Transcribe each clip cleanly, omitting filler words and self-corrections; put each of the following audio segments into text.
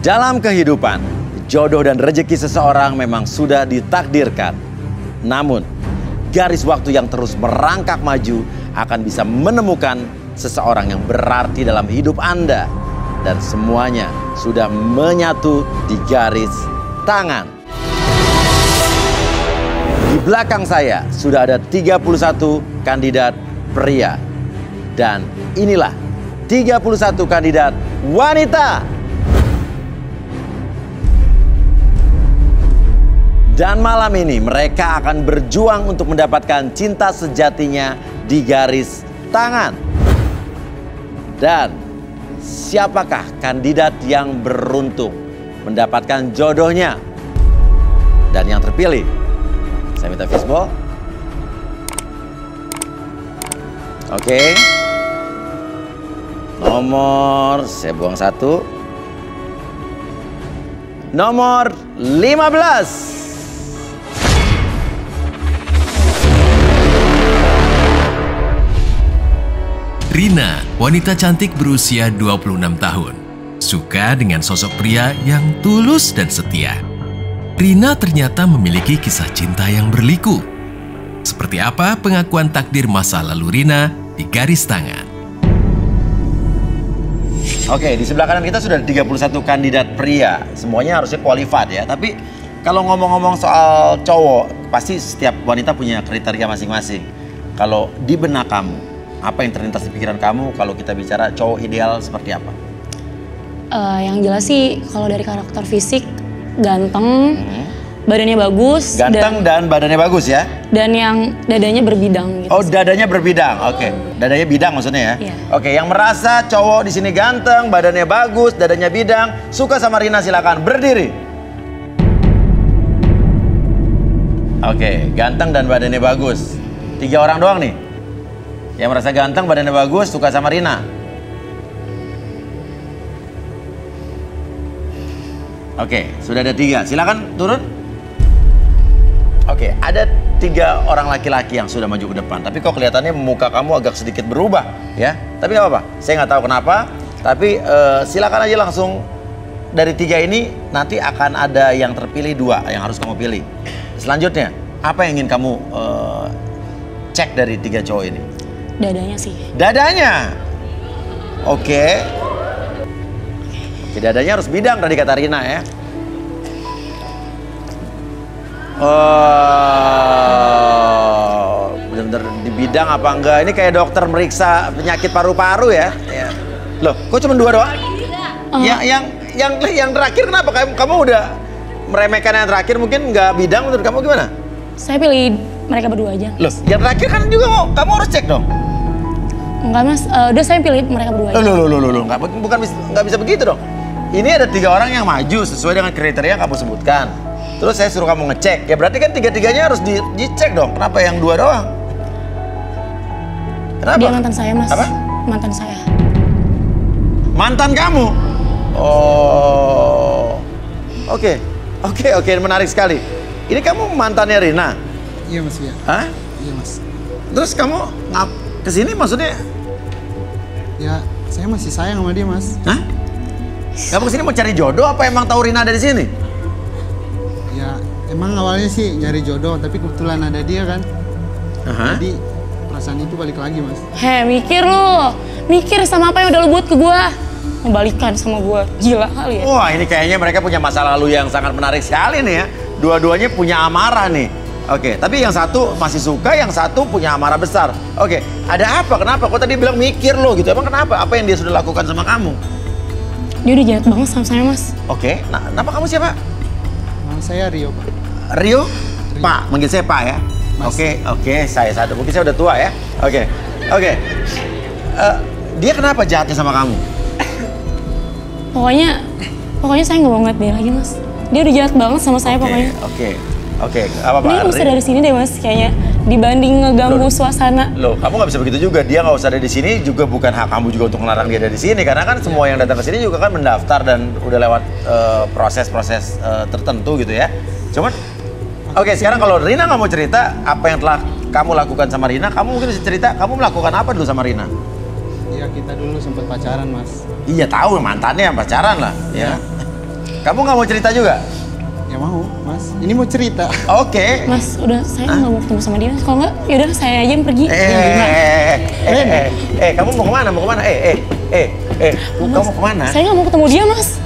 Dalam kehidupan, jodoh dan rezeki seseorang memang sudah ditakdirkan. Namun, garis waktu yang terus merangkak maju akan bisa menemukan seseorang yang berarti dalam hidup Anda. Dan semuanya sudah menyatu di garis tangan. Di belakang saya sudah ada 31 kandidat pria. Dan inilah 31 kandidat wanita. Dan malam ini mereka akan berjuang untuk mendapatkan cinta sejatinya di garis tangan. Dan siapakah kandidat yang beruntung mendapatkan jodohnya? Dan yang terpilih, saya minta fishball. Oke. Nomor, saya buang satu. Nomor 15. Rina, wanita cantik berusia 26 tahun. Suka dengan sosok pria yang tulus dan setia. Rina ternyata memiliki kisah cinta yang berliku. Seperti apa pengakuan takdir masa lalu Rina di garis tangan? Oke, di sebelah kanan kita sudah ada 31 kandidat pria. Semuanya harusnya qualified ya. Tapi kalau ngomong-ngomong soal cowok, pasti setiap wanita punya kriteria masing-masing. Kalau di benak kamu, apa yang terlintas di pikiran kamu kalau kita bicara cowok ideal seperti apa? Yang jelas sih kalau dari karakter fisik, ganteng, badannya bagus. Ganteng dan badannya bagus ya? Dan yang dadanya berbidang gitu. Oh, dadanya berbidang, oke. Dadanya bidang maksudnya ya? Iya. Oke, yang merasa cowok di sini ganteng, badannya bagus, dadanya bidang, suka sama Rina silakan berdiri. Oke, ganteng dan badannya bagus. 3 orang doang nih? Yang merasa ganteng, badannya bagus, suka sama Rina. Oke, sudah ada 3. Silakan turun. Oke, ada 3 orang laki-laki yang sudah maju ke depan. Tapi kok kelihatannya muka kamu agak sedikit berubah, ya? Tapi nggak apa-apa. Saya nggak tahu kenapa. Tapi silakan aja langsung dari 3 ini nanti akan ada yang terpilih 2 yang harus kamu pilih. Selanjutnya, apa yang ingin kamu cek dari 3 cowok ini? Dadanya sih. Dadanya? Oke. Oke, dadanya harus bidang tadi kata Rina ya. Oh, bener-bener di bidang apa enggak? Ini kayak dokter meriksa penyakit paru-paru ya. Loh, kok cuma 2 doang? Yang terakhir kenapa? Kamu udah meremehkan yang terakhir, mungkin nggak bidang menurut kamu gimana? Saya pilih mereka berdua aja. Loh, yang terakhir kan juga kamu harus cek dong. Enggak mas, udah saya pilih mereka berdua aja. Loh, nggak bisa begitu dong. Ini ada 3 orang yang maju sesuai dengan kriteria yang kamu sebutkan. Terus saya suruh kamu ngecek, ya berarti kan 3-3-nya harus dicek dong. Kenapa yang 2 doang? Kenapa? Dia mantan saya mas. Apa? Mantan saya. Mantan kamu? Oh, oke, menarik sekali. Ini kamu mantannya Rina? Iya mas ya. Hah? Iya mas. Terus kamu kesini maksudnya? Ya saya masih sayang sama dia mas. Hah? Kamu kesini mau cari jodoh apa emang tahu Rina ada di sini? Ya emang awalnya sih nyari jodoh tapi kebetulan ada dia kan. Jadi perasaan itu balik lagi mas. Mikir lu. Mikir sama apa yang udah lu buat ke gua. Membalikan sama gua. Gila kali ya. Wah, ini kayaknya mereka punya masa lalu yang sangat menarik sekali nih ya. Dua-duanya punya amarah nih. Oke, tapi yang satu masih suka, yang satu punya amarah besar. Oke, ada apa? Kenapa? Kok tadi bilang mikir lo gitu? Emang kenapa? Apa yang dia sudah lakukan sama kamu? Dia udah jahat banget sama saya mas. Oke, nah, nama kamu siapa? Nama saya Rio pak. Rio? Pak, manggil saya Pak ya? Mas. Oke, saya sadar. Mungkin saya udah tua ya? Oke. Dia kenapa jahatnya sama kamu? Pokoknya saya nggak mau ngeliat dia lagi mas. Dia udah jahat banget sama saya pokoknya. Oke, apa Pak? Ini nggak usah dari sini deh mas, kayaknya dibanding ngeganggu suasana. Loh, kamu nggak bisa begitu juga. Dia nggak usah ada di sini juga bukan hak kamu juga untuk melarang dia ada di sini. Karena kan semua yang datang ke sini juga kan mendaftar dan udah lewat proses-proses tertentu gitu ya. Cuman, oke, sekarang kalau Rina nggak mau cerita apa yang telah kamu lakukan sama Rina, kamu mungkin bisa cerita kamu melakukan apa dulu sama Rina? Iya kita dulu sempat pacaran mas. Iya tahu mantannya pacaran lah ya. Kamu nggak mau cerita juga? Ya mau, Mas. Ini mau cerita. Oke. Mas, udah saya nggak mau ketemu sama dia. Kalau nggak, yaudah saya aja yang pergi. Kamu mau kemana? Mau kemana? Kamu mau kemana? Saya nggak mau ketemu dia, Mas.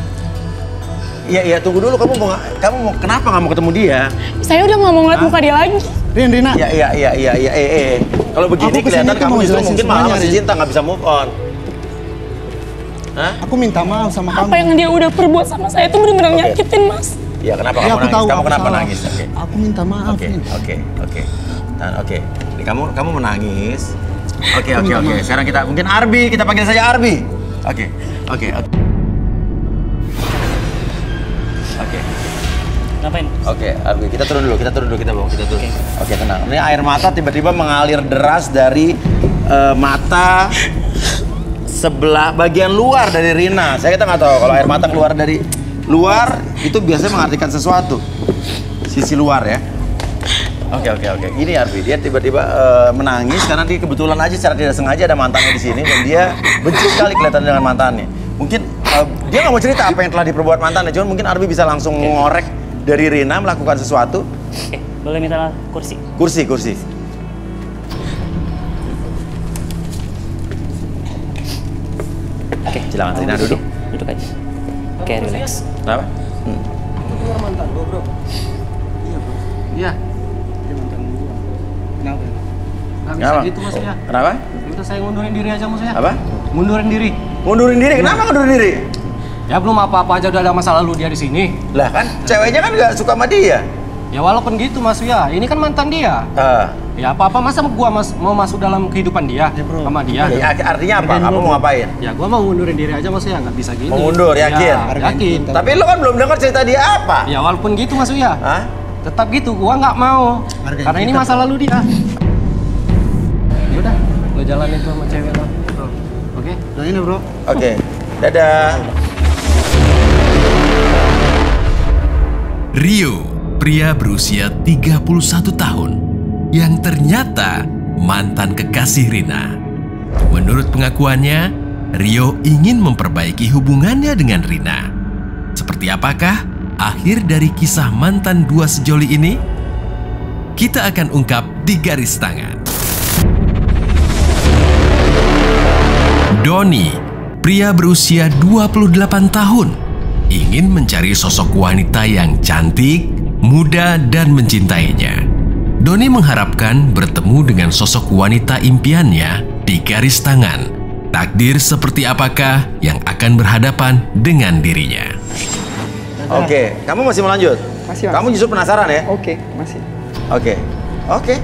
Iya, tunggu dulu. Kamu mau kenapa nggak mau ketemu dia? Saya udah nggak mau ngeliat muka dia lagi. Rina. Iya. Kalau begini Aku kesini kelihatan tuh kamu mau justru jelasin mungkin malah semuanya, masih Rin. cinta, nggak bisa move on. Hah? Aku minta maaf sama kamu. Apa yang dia udah perbuat sama saya itu benar-benar Oke. nyakitin, Mas. Iya, kenapa Ya, kamu aku nangis? tahu Kamu aku kenapa salah. nangis? Aku minta maaf, Oke. Rin. Oke. Jadi kamu menangis. Oke. minta maaf. Sekarang kita mungkin Arbi, kita panggil saja Arbi. Oke. Ngapain? Oke, Arbi, kita turun dulu, kita turun. Oke, tenang. Ini air mata tiba-tiba mengalir deras dari mata sebelah bagian luar dari Rina. Kita nggak tahu kalau air mata keluar dari luar itu biasanya mengartikan sesuatu. Sisi luar ya. Oke. Ini Arbi, dia tiba-tiba menangis karena dia kebetulan aja secara tidak sengaja ada mantannya di sini dan dia benci sekali kelihatan dengan mantannya. Mungkin dia nggak mau cerita apa yang telah diperbuat mantannya, cuman mungkin Arbi bisa langsung ngorek dari Rina melakukan sesuatu. Oke, boleh minta kursi? Kursi. Oke, Silakan, Rina duduk. Duduk aja. Oke, relax. Kenapa? Mantan lo, bro. Iya, bro. Iya. Dia mantan gua. Kenapa? Gak bisa Kenapa? gitu mas ya. Kenapa? Udah saya ngundurin diri aja mas ya. Apa? Ngundurin diri. Mundurin diri? Kenapa mundurin diri? Ya belum apa-apa aja udah ada masa lalu dia di sini. Lah kan ceweknya kan nggak suka sama dia. Ya walaupun gitu mas ya, ini kan mantan dia. Ya apa-apa masa gua mau masuk dalam kehidupan dia sama dia. Ya, artinya apa? Kamu mau ngapain? Ya gua mau ngundurin diri aja mas ya, nggak bisa gini. Mau mundur, yakin? Ya, yakin. Tapi lo kan belum dengar cerita dia apa? Ya walaupun gitu mas ya, Hah? tetap gitu gua nggak mau. Hargain Karena ini kita. masa lalu dia. Yaudah, lo jalanin tuh sama cewek lo. Oke? Doain ya, bro. Oke. Dadah. Rio, pria berusia 31 tahun, yang ternyata mantan kekasih Rina. Menurut pengakuannya, Rio ingin memperbaiki hubungannya dengan Rina. Seperti apakah akhir dari kisah mantan dua sejoli ini? Kita akan ungkap di garis tangan. Doni, pria berusia 28 tahun, ingin mencari sosok wanita yang cantik, muda, dan mencintainya. Doni mengharapkan bertemu dengan sosok wanita impiannya di garis tangan. Takdir seperti apakah yang akan berhadapan dengan dirinya? Oke, kamu masih mau lanjut? Masih, Mas. Kamu justru penasaran ya? Oke, masih. Oke. Oke,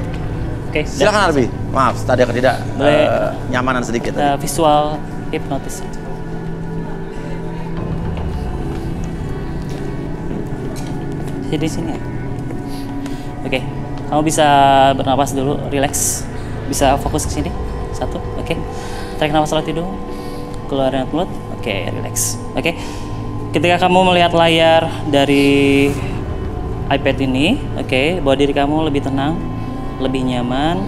Silakan Arbi. Maaf, tadi ada tidak Boleh. nyamanan sedikit tadi. Visual hipnotis. Di sini ya. Oke, kamu bisa bernapas dulu, relax. Bisa fokus ke sini. Satu, oke. Tarik nafas lewat hidung, keluarin mulut. Oke, relax. Oke. Ketika kamu melihat layar dari iPad ini, oke, bawa diri kamu lebih tenang, lebih nyaman.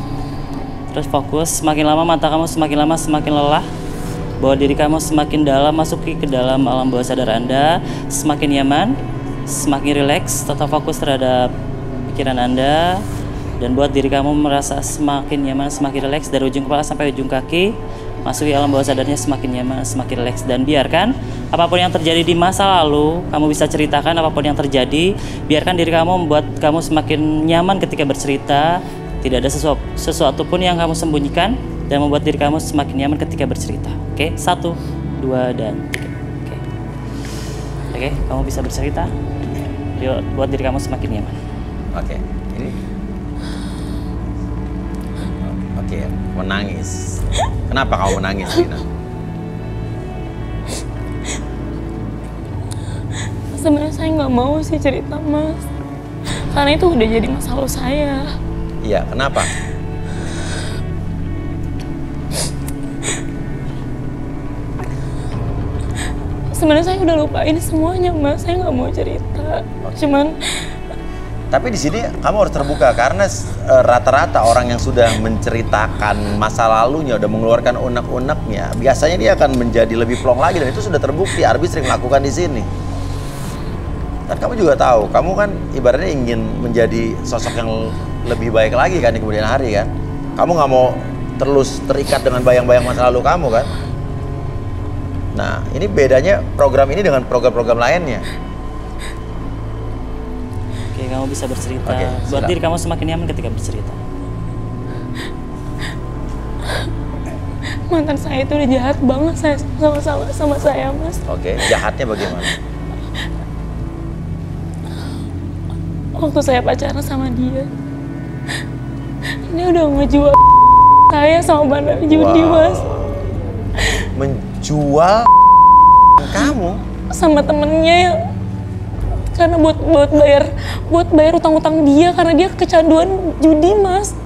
Terus fokus, semakin lama mata kamu semakin lama semakin lelah. Bawa diri kamu semakin dalam, masuki ke dalam alam bawah sadar Anda, semakin nyaman, semakin rileks, tetap fokus terhadap pikiran Anda, dan buat diri kamu merasa semakin nyaman, semakin rileks dari ujung kepala sampai ujung kaki. Masuki alam bawah sadarnya semakin nyaman, semakin rileks, dan biarkan apapun yang terjadi di masa lalu, kamu bisa ceritakan apapun yang terjadi. Biarkan diri kamu membuat kamu semakin nyaman ketika bercerita. Tidak ada sesuatu pun yang kamu sembunyikan, dan membuat diri kamu semakin nyaman ketika bercerita. Oke, 1, 2, dan 3. Oke, kamu bisa bercerita. Buat diri kamu semakin nyaman. Oke. Ini. Oke, menangis. Kenapa kamu menangis, Rina? Sebenarnya saya nggak mau sih cerita, Mas. Karena itu udah jadi masa lalu saya. Iya, kenapa? Sebenarnya saya udah lupain semuanya, Mas. Saya nggak mau cerita. Cuman Tapi di sini kamu harus terbuka karena rata-rata orang yang sudah menceritakan masa lalunya, udah mengeluarkan unek-uneknya, biasanya dia akan menjadi lebih plong lagi dan itu sudah terbukti. Arbi sering lakukan di sini. Dan kamu juga tahu, kamu kan ibaratnya ingin menjadi sosok yang lebih baik lagi kan di kemudian hari kan. Kamu nggak mau terus terikat dengan bayang-bayang masa lalu kamu kan. Nah, ini bedanya program ini dengan program-program lainnya. Oke, kamu bisa bercerita. Oke, Buat silakan. diri kamu semakin nyaman ketika bercerita. Mantan saya itu udah jahat banget sama saya, Mas. Oke, jahatnya bagaimana? Waktu saya pacaran sama dia udah ngejual saya sama bandar judi, Mas. Menjual kamu? Sama temennya yang karena buat bayar utang-utang dia karena dia kecanduan judi, Mas.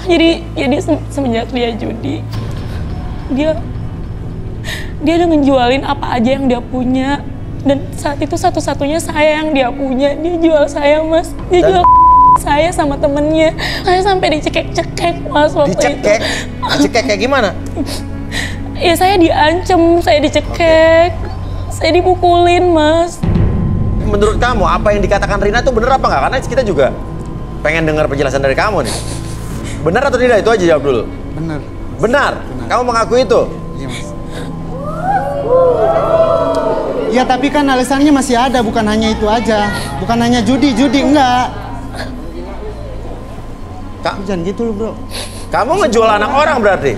Jadi semenjak dia judi, dia udah ngejualin apa aja yang dia punya. Dan saat itu satu-satunya saya yang dia punya. Dia jual saya, Mas. Dia jual saya sama temennya. Saya sampai dicekek-cekek, Mas, waktu Dicekek? itu. Dicekek kayak gimana? Ya saya diancem, saya dicekek, saya dipukulin, Mas. Menurut kamu, apa yang dikatakan Rina itu benar apa nggak? Karena kita juga pengen dengar penjelasan dari kamu nih. Benar atau tidak? Itu aja jawab dulu. Bener. Benar? Kamu mengakui itu? Iya, Mas. Ya tapi kan alasannya masih ada, bukan hanya itu aja. Bukan hanya judi enggak. Jangan gitu loh, Bro. Kamu ngejual anak orang berarti?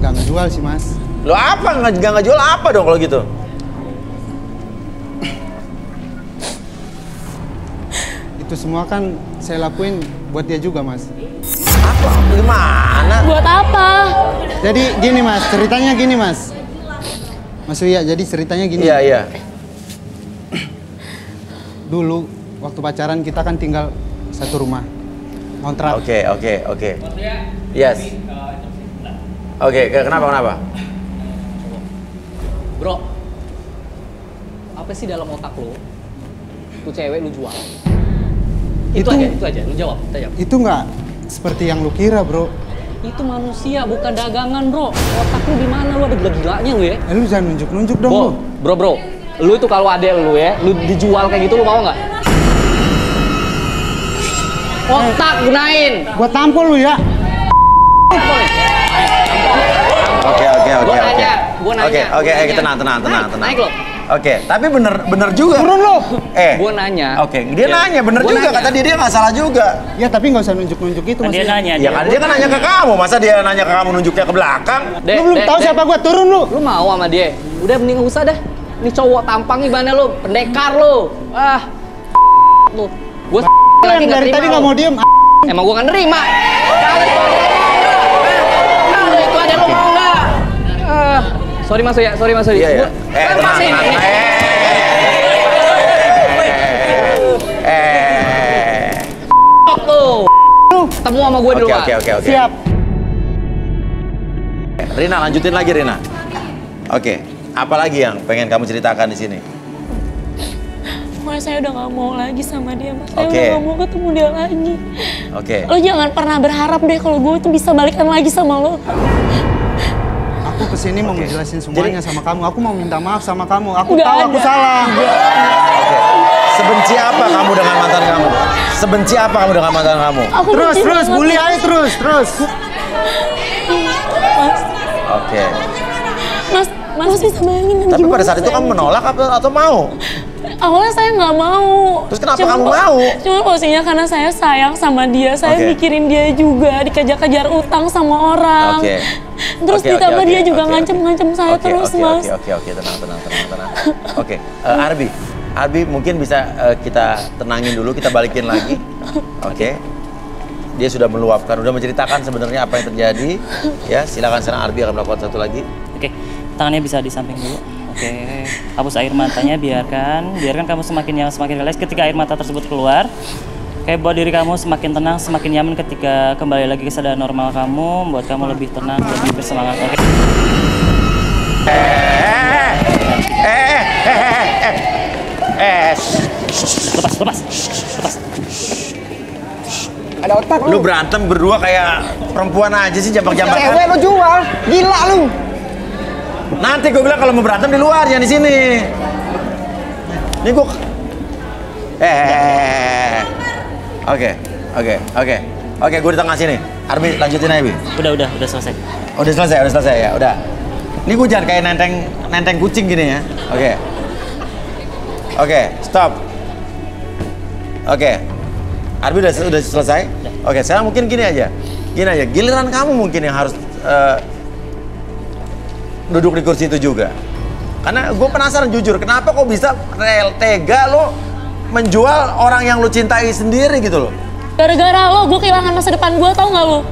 Nggak ngejual sih, Mas. Lo apa? Nggak ngejual apa dong kalau gitu? Itu semua kan saya lakuin buat dia juga, Mas. Apa? Gimana? Buat apa? Jadi gini, Mas, ceritanya gini, Mas. Mas Uya, jadi ceritanya gini. Iya, iya. Dulu waktu pacaran kita kan tinggal satu rumah. Kontrak. Oke. Yes. Oke, kenapa? Bro, apa sih dalam otak lo? Tuh cewek lu jual. Itu aja, lu jawab. Itu nggak seperti yang lu kira, Bro. Itu manusia, bukan dagangan, bro. Otak lu di mana? Lu ada gila-gilanya lu ya? Lu jangan nunjuk-nunjuk dong, lu. Bro. Lu itu kalau adek lu ya, lu dijual kayak gitu, lu mau nggak? Otak gunain. Gua tampol lu ya. Oke. Gua nanya. Oke, tenang. Naik lo. Oke, tapi bener juga. Turun lu. Gua nanya. Oke, dia nanya bener Gua juga. nanya. Kata dia nggak salah juga. Ya tapi nggak usah nunjuk-nunjuk itu, Kan Mas. dia nanya. Ya kan dia kan nanya ke kamu. Masa dia nanya ke kamu nunjuknya ke belakang? Lu belum tahu siapa gua, turun lu. Lu mau sama dia? Udah mending nggak usah dah. Ini cowok tampang gimana lu? Pendekar lu. Lu. Gua lagi Dari tadi nggak mau diem. Emang gua nggak nerima. Kalau itu ada lu mau nggak? Sorry Mas Uya. Iya. Lepasin. Tuh. Ketemu sama gue di luar. Oke. Siap. Rina, lanjutin lagi Rina. Oke, apa lagi yang pengen kamu ceritakan di sini? Mas, saya udah gak mau lagi sama dia, Mas. Saya Oke. udah gak mau ketemu dia lagi. Oke. Lo jangan pernah berharap deh kalau gue tuh bisa balikan lagi sama lo. Aku kesini mau ngejelasin semuanya sama kamu. Aku mau minta maaf sama kamu. Aku Nggak tahu aku ada. salah. Oke. Sebenci apa kamu dengan mantan kamu? Sebenci apa kamu dengan mantan kamu? Aku Terus, benci banget. bully aja terus. Mas, Oke. Mas bisa bayangin Tapi gimana pada saat itu saya kamu menolak atau mau? Awalnya saya nggak mau. Terus kenapa kamu mau? Cuma posisinya karena saya sayang sama dia. Saya Oke. mikirin dia juga, dikejar-kejar utang sama orang. Oke. Terus Oke, ditambah oke, dia juga oke. ngancem-ngancem saya terus, Mas. Oke, tenang. Oke, Arbi mungkin bisa kita tenangin dulu, kita balikin lagi. Oke. Dia sudah meluapkan, udah menceritakan sebenarnya apa yang terjadi. Ya, silakan sekarang Arbi akan melakukan satu lagi. Oke, tangannya bisa di samping dulu. Oke, hapus air matanya, biarkan kamu semakin rileks ketika air mata tersebut keluar. Oke, buat diri kamu semakin tenang, semakin nyaman ketika kembali lagi ke kesadaran normal kamu, buat kamu lebih tenang, lebih bersemangat. Oke. Lepas. Ada otak Lu berantem berdua kayak perempuan aja sih, jambak-jambakan. Cewek lu jual. Gila lu. Nanti gue bilang kalau mau berantem di luar, jangan di sini. Ini gue... Oke, gue di tengah sini. Arbi, lanjutin aja, Bi. Udah selesai. Udah selesai ya, udah. Ini gue jangan kayak nenteng kucing gini ya. Oke, stop. Oke, Arbi udah selesai. Oke, sekarang mungkin gini aja. Giliran kamu mungkin yang harus duduk di kursi itu juga. Karena gue penasaran jujur, kenapa kok bisa tega lo menjual orang yang lo cintai sendiri gitu loh. Gara-gara lo, gue kehilangan masa depan gue, tau gak lo?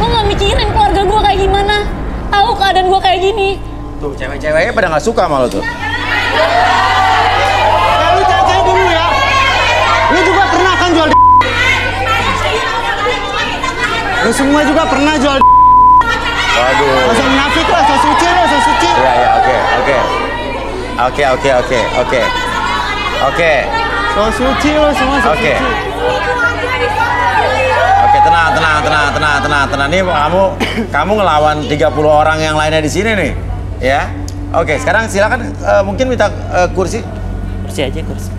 Lo gak mikirin keluarga gue kayak gimana? Tahu keadaan gue kayak gini. Tuh, cewek-ceweknya pada gak suka sama lo tuh. Lu cewek dulu ya. Lu juga pernah kan jual di... Lu semua juga pernah jual di... Waduh. Masa munafik lah, so suci lah, so suci. Iya, oke. So suci lo semua, so Oke. suci. Oke, tenang. Nih kamu ngelawan 30 orang yang lainnya di sini nih, ya. Oke, sekarang silakan mungkin minta kursi. Kursi aja, kursi.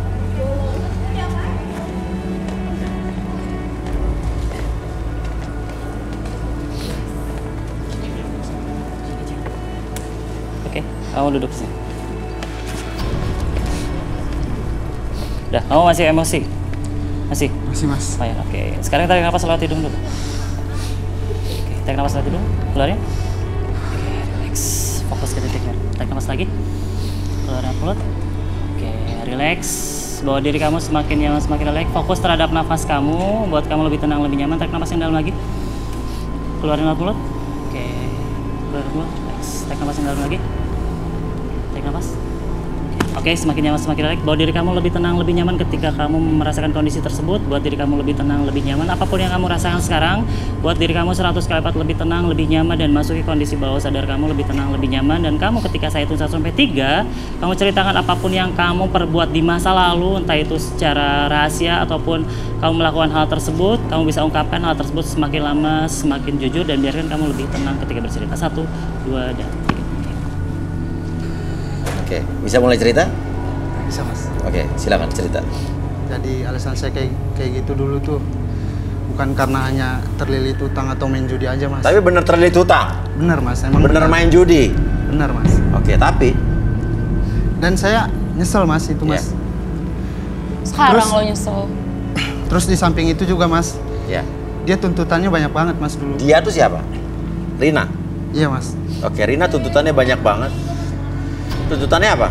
Oke, kamu duduk sini. Udah, kamu masih emosi? Masih, Mas. oh ya, oke. Sekarang tarik nafas lewat hidung dulu. Oke, tarik nafas lewat hidung, keluarin. Oke, relax. Fokus ke titiknya. Tarik nafas lagi. Keluarin mulut. Oke, relax. Bawa diri kamu semakin nyaman, semakin relax. Fokus terhadap nafas kamu, buat kamu lebih tenang, lebih nyaman. Tarik nafas yang dalam lagi. Keluarin lewat mulut. Oke, keluarin mulut. Relax. Tarik nafas yang dalam lagi. Tarik nafas. Oke, semakin nyaman, semakin relax. Bawa diri kamu lebih tenang, lebih nyaman ketika kamu merasakan kondisi tersebut. Buat diri kamu lebih tenang, lebih nyaman. Apapun yang kamu rasakan sekarang, buat diri kamu 100 kali lipat lebih tenang, lebih nyaman, dan masuki kondisi bawah sadar kamu lebih tenang, lebih nyaman. Dan kamu ketika saya hitung 1 sampai 3, kamu ceritakan apapun yang kamu perbuat di masa lalu, entah itu secara rahasia ataupun kamu melakukan hal tersebut, kamu bisa ungkapkan hal tersebut semakin lama, semakin jujur, dan biarkan kamu lebih tenang ketika bercerita. 1, 2, dan 3. Oke, bisa mulai cerita? Bisa, Mas. Oke, silakan cerita. Jadi alasan saya kayak gitu dulu tuh bukan karena hanya terlilit utang atau main judi aja, Mas. Tapi bener terlilit utang? Bener, Mas. Emang Bener main judi? Bener, Mas. Oke, tapi? Dan saya nyesel, Mas, itu, Mas. Sekarang Terus- lo nyesel. Terus di samping itu juga, Mas, Ya. dia tuntutannya banyak banget, Mas, dulu. Dia tuh siapa? Rina? Iya, Mas. Oke, Rina tuntutannya banyak banget. Tuntutannya apa?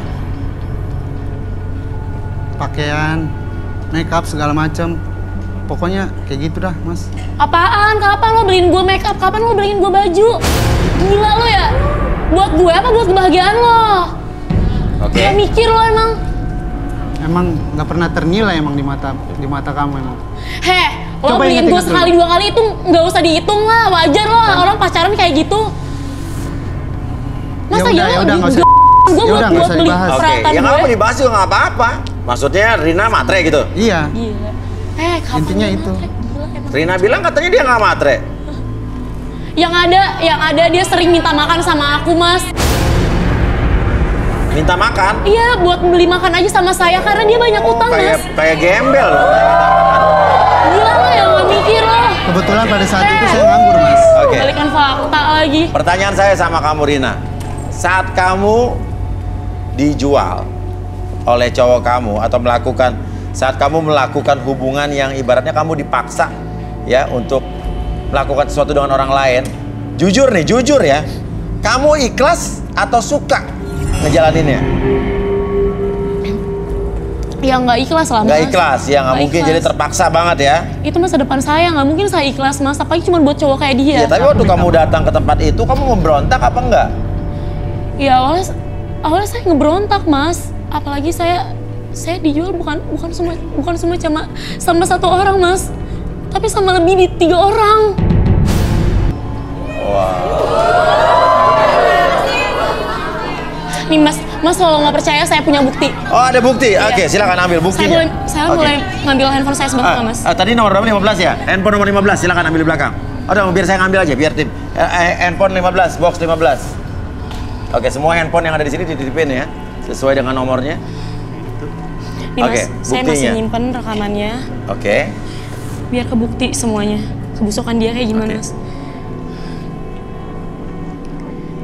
Pakaian, make up, segala macam. Pokoknya kayak gitu dah, Mas. Apaan? Kapan lo beliin gue make up? Kapan lo beliin gue baju? Gila lo ya? Buat gue apa? Buat kebahagiaan lo? Oke. Gak mikir lo emang? Emang nggak pernah ternilai emang di mata kamu emang. Heh, lo Coba beliin gue ingat-ingat sekali 2 kali itu nggak usah dihitung lah. Wajar lo orang pacaran kayak gitu. Masa Ya iya udah, lo nggak usah. gue Ya udah, nggak buat usah beli dibahas. Oke, peralatan yang gue. apa dibahas juga nggak apa-apa. Maksudnya Rina matre gitu? Iya. Gila. Kapan Intinya lo itu. matre? Gila, emang. Rina bilang katanya dia nggak matre. Yang ada dia sering minta makan sama aku, Mas. Minta makan? Iya, buat beli makan aja sama saya karena dia banyak utang, Mas. Kayak gembel loh. Gila lo yang gak mikir lo. Kebetulan pada saat itu saya nganggur, Mas. Oke. Balikan fakta lagi. Pertanyaan saya sama kamu Rina. Saat kamu dijual oleh cowok kamu atau saat kamu melakukan hubungan yang ibaratnya kamu dipaksa ya untuk melakukan sesuatu dengan orang lain, jujur ya, kamu ikhlas atau suka ngejalaninnya? Ya nggak ikhlas lah, Mas. Nggak ikhlas, ya nggak mungkin, ikhlas. jadi terpaksa banget ya. Itu masa depan saya, nggak mungkin saya ikhlas, Mas. Apalagi cuma buat cowok kayak dia. Ya, tapi waktu kamu datang ke tempat itu, kamu memberontak apa enggak? Ya awalnya saya ngeberontak, Mas. Apalagi saya dijual bukan semua sama 1 orang, Mas. Tapi sama lebih di 3 orang. Nih, Mas kalau nggak percaya saya punya bukti. Oh, ada bukti? Iya. Oke, silakan ambil buktinya. Saya Oke. boleh ngambil handphone saya sebentar, nggak, Mas? Tadi nomor berapa? 15 ya? Handphone nomor 15, silakan ambil di belakang. Udah, biar saya ngambil aja, biar tim. Handphone 15, box 15. Oke, semua handphone yang ada di sini dititipin ya, sesuai dengan nomornya. Nih Mas, saya masih buktinya. nyimpen rekamannya. Oke. Biar kebukti semuanya. Kebusukan dia kayak gimana, Mas.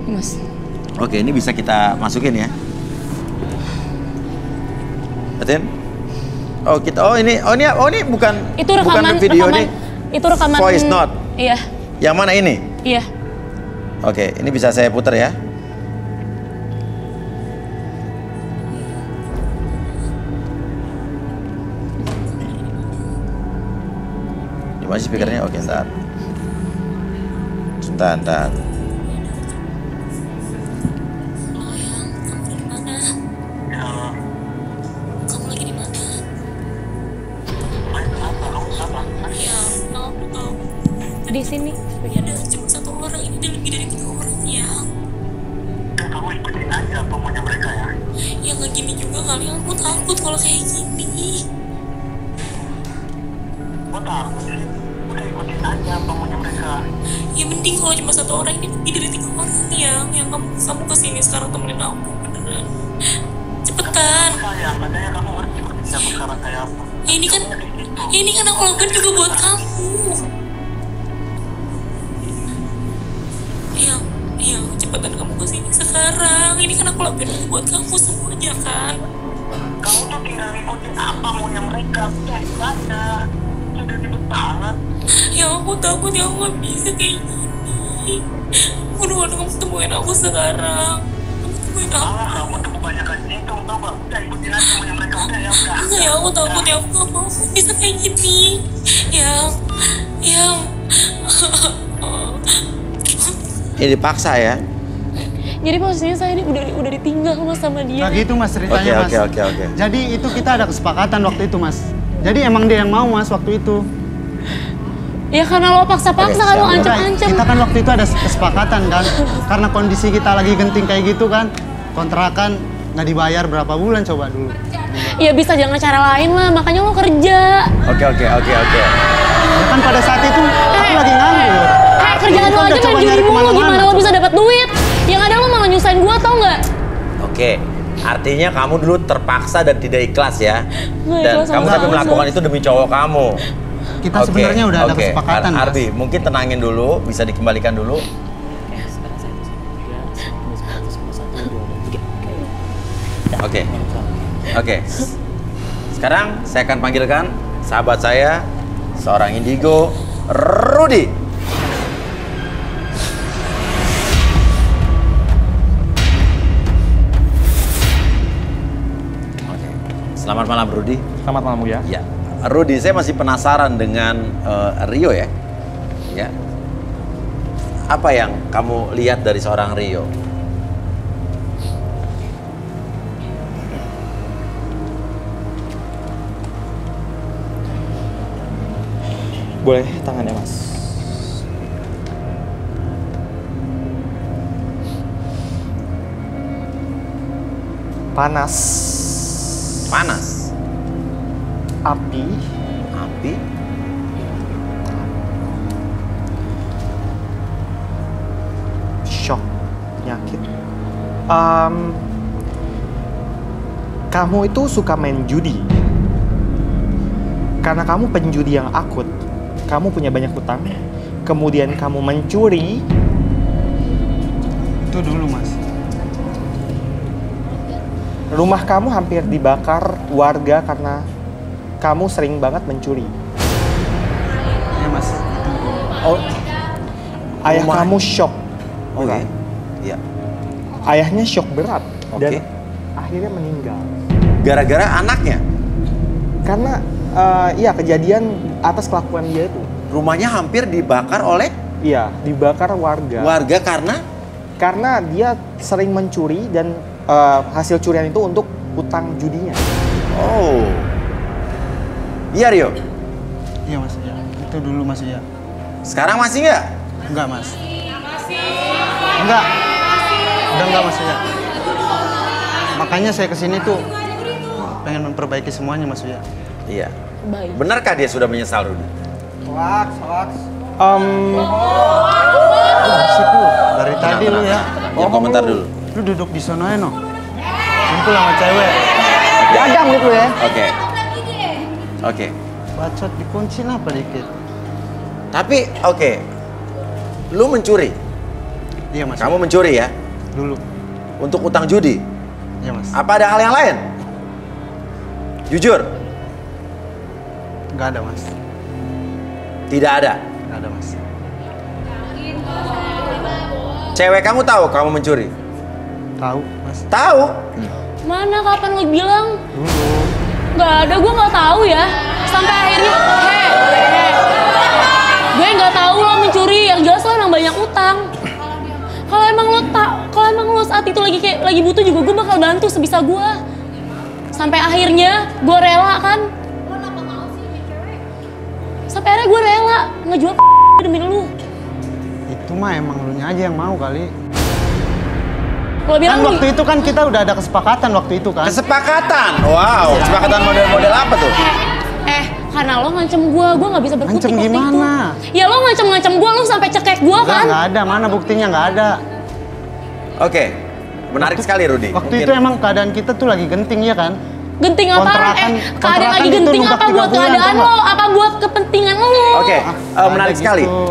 Nih, Mas. Oke, ini bisa kita masukin ya. Atin? ini bukan Itu rekaman video rekaman, ini. itu rekaman Voice note. Iya. Yang mana ini? Iya. Oke, ini bisa saya putar ya. Gimana sih speakernya? Oke, ntar. Ntar. Kamu lagi di mana? Di sini. Ada cuma satu orang, ini udah lebih dari 3 orang ya. Kamu ikutin aja apa maunya mereka ya. Ya nggak gini juga kali, aku takut kalau kayak gini. Gue takut sih. Udah ikutin aja apa maunya mereka. Ya mending kalau cuma satu orang, ini lebih dari 3 orang ya. Yang kamu kesini sekarang temenin aku beneran. Cepetan. Sayang, katanya kamu harus ikutin siapa sekarang kayak apa. Ya ini kan aku lakukan juga buat kamu. Yang cepetan kamu kesini sekarang. Ini kan aku lakukan juga buat kamu semuanya kan. Kamu tuh tinggal ngikutin apa maunya mereka. Udah itu aja. Sudah ribet banget. Ya aku takut ya aku gak bisa kayak gini. Udah kamu temuin aku sekarang. Kamu temuin aku. Malah kamu tuh kebanyakan jintung tau gak. Udah ikutin aja maunya mereka. Udah ya udah. Enggak ya, aku takut ya, aku gak mau bisa kayak gini. Yang Ini dipaksa ya. jadi posisinya saya ini udah ditinggal Mas sama dia. Nah gitu Mas ceritanya Mas. Oke. Jadi itu kita ada kesepakatan waktu itu Mas. Jadi emang dia yang mau Mas waktu itu. Ya karena lo paksa-paksa kan, lo siap. ancam-ancam. Kita kan waktu itu ada kesepakatan kan. Karena kondisi kita lagi genting kayak gitu kan. Kontrakan nggak dibayar berapa bulan coba dulu. Ya bisa jangan cara lain lah, makanya lo kerja. Oke. Ya kan pada saat itu aku lagi nganggur. Kerjaan lo Aku aja udah coba main nyari judi mulu, kemana-mana, gimana lo coba. bisa dapat duit? Yang ada lo malah nyusahin gua, tau nggak? Oke. Artinya kamu dulu terpaksa dan tidak ikhlas ya. Nggak Dan ikhlas kamu sama tapi sekali, melakukan Mas. itu demi cowok kamu. Kita sebenarnya udah ada kesepakatan Mas. Arbi, mungkin tenangin dulu, bisa dikembalikan dulu. Sekarang saya tulis 3, 1, 2, 3. Oke. Sekarang saya akan panggilkan sahabat saya, seorang indigo, Rudy. Oke. Selamat malam Rudy. Selamat malam ya. Ya, Rudy, saya masih penasaran dengan Rio ya. Ya. Apa yang kamu lihat dari seorang Rio? Boleh tangannya Mas. Panas. Panas, Api. api, Shock. Penyakit. Kamu itu suka main judi. Karena kamu penjudi yang akut, kamu punya banyak hutang, kemudian kamu mencuri. Itu dulu Mas. Rumah kamu hampir dibakar warga karena kamu sering banget mencuri. Ya Mas. Oh, ayah Rumah. kamu shock. Oke. Kan? Ya. Ayahnya shock berat dan Oke. akhirnya meninggal. Gara-gara anaknya. Karena iya kejadian atas kelakuan dia itu. Rumahnya hampir dibakar oleh Iya, dibakar warga. warga karena Dia sering mencuri dan hasil curian itu untuk utang judinya. oh. Iya Rio. Iya Mas. Ya. Itu dulu Mas ya. Sekarang masih nggak? Enggak Mas. Enggak. Udah enggak Mas ya. Makanya saya kesini tuh pengen memperbaiki semuanya Mas ya. Iya. Baik. Benarkah dia sudah menyesal Rudy? Hoax. Asik lu. Dari tadi lu ya. Jangan komentar dulu. Lu duduk di sana no. Kumpul sama cewek. Jaga mulut lu ya. Oke. Oke. Bacot dikunci apa dikit? Tapi oke. Lu mencuri. Iya mas. Kamu mencuri ya? Dulu. Untuk utang judi. Iya mas. Apa ada hal yang lain? Jujur. Nggak ada mas. Tidak ada. Nggak ada mas. Cewek kamu tahu kamu mencuri? Tahu mas. Tahu? Mana kapan lo bilang? Dulu. Nggak ada, gue nggak tahu ya. Sampai akhirnya, gue nggak tahu lo mencuri. Yang jelas lo emang banyak utang. Kalau emang lo saat itu lagi butuh juga, gue bakal bantu sebisa gue. Sampai akhirnya gue rela kan. Sampai akhirnya gue rela ngejual demi lu. Itu mah emang lu nya aja yang mau kali. Lo bilang Kan waktu itu kan kita udah ada kesepakatan waktu itu kan. Kesepakatan? Wow, kesepakatan model-model apa tuh? Karena lo ngancem gue nggak bisa berkutik Ngancem waktu gimana? itu. Ya lo ngancem gue, lo sampai cekek gue kan? Nggak ada, mana buktinya nggak ada. Oke, menarik sekali Rudi. Waktu Mungkin- itu emang keadaan kita tuh lagi genting ya kan? Genting apaan? Keadaan kontrakan lagi itu genting nunggak apa 3 buat bulan, keadaan tau lo? nggak? Apa buat kepentingan lo? Oke, menarik Ada sekali. gitu.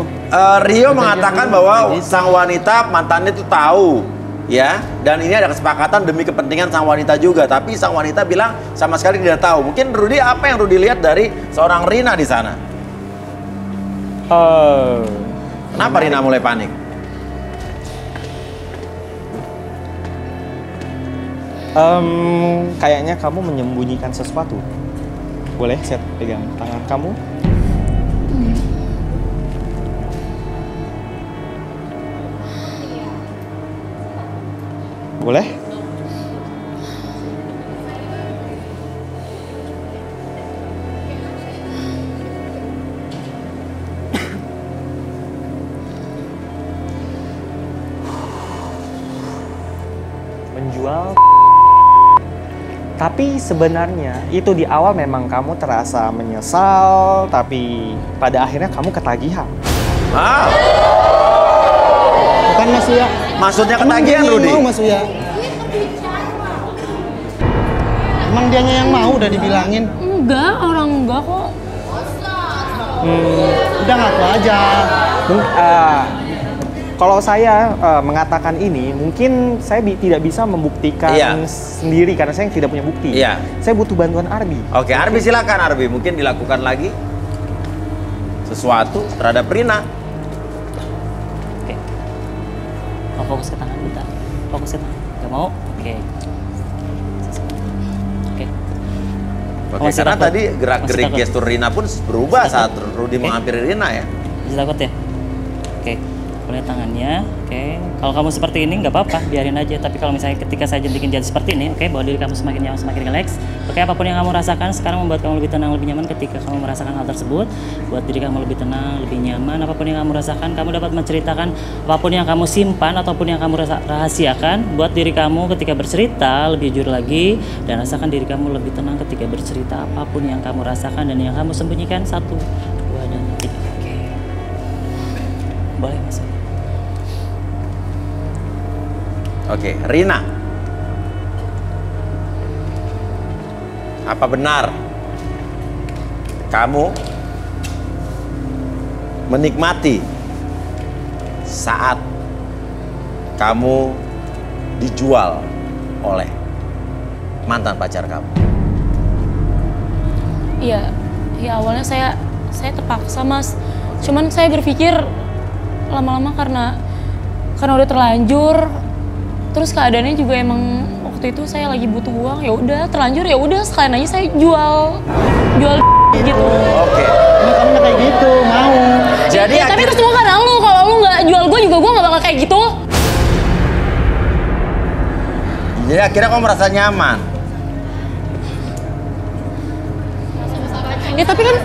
Rio mengatakan bahwa sang wanita mantannya itu tahu, ya, dan ini ada kesepakatan demi kepentingan sang wanita juga. Tapi sang wanita bilang sama sekali tidak tahu. Mungkin Rudi, apa yang Rudi lihat dari seorang Rina di sana? Kenapa Rina mulai panik? Kayaknya kamu menyembunyikan sesuatu. Boleh saya pegang tangan kamu? Boleh? Menjual. Tapi sebenarnya itu di awal memang kamu terasa menyesal, tapi pada akhirnya kamu ketagihan. Ah, Bukan Mas Uya. maksudnya Emang ketagihan dianya Rudi? yang mau Mas Uya. Emang dianya yang mau udah dibilangin. Enggak, orang enggak kok. Udah ngaku aja. Kalau saya mengatakan ini, mungkin saya tidak bisa membuktikan Iya. sendiri karena saya tidak punya bukti. Iya. Saya butuh bantuan Arbi. Oke, Arbi silakan Arbi. Mungkin dilakukan lagi sesuatu terhadap Rina. Oke. Mau fokus ke tangan bentar. Fokus ke tangan. Gak mau? Oke. Oke. Oke, Masih karena takut? tadi gerak-gerik Masih takut? gestur Rina pun berubah Masih saat takut? Rudi Oke. menghampiri Rina ya. Masih takut ya? Oke. Boleh tangannya. Oke. Kalau kamu seperti ini nggak apa-apa, biarin aja. Tapi kalau misalnya ketika saya jentikin jadi seperti ini, oke, bawa diri kamu semakin nyaman, semakin relax. Oke, apapun yang kamu rasakan sekarang membuat kamu lebih tenang, lebih nyaman ketika kamu merasakan hal tersebut. Buat diri kamu lebih tenang, lebih nyaman. Apapun yang kamu rasakan, kamu dapat menceritakan apapun yang kamu simpan ataupun yang kamu rahasiakan. Buat diri kamu ketika bercerita lebih jujur lagi dan rasakan diri kamu lebih tenang ketika bercerita apapun yang kamu rasakan dan yang kamu sembunyikan. 1, 2, dan 3. Oke. Boleh masuk. Oke, Rina. Apa benar kamu menikmati saat kamu dijual oleh mantan pacar kamu? Iya, awalnya saya terpaksa Mas. Cuman saya berpikir lama-lama karena udah terlanjur. Terus keadaannya juga emang waktu itu saya lagi butuh uang, ya udah terlanjur, ya udah sekalian aja saya jual gitu. Oke. Ini kamu kayak gitu, mau. Jadi Ya, tapi percuma karena lu, kalau lu nggak jual gue juga gue nggak bakal kayak gitu. Jadi akhirnya kamu merasa nyaman. Ya tapi kan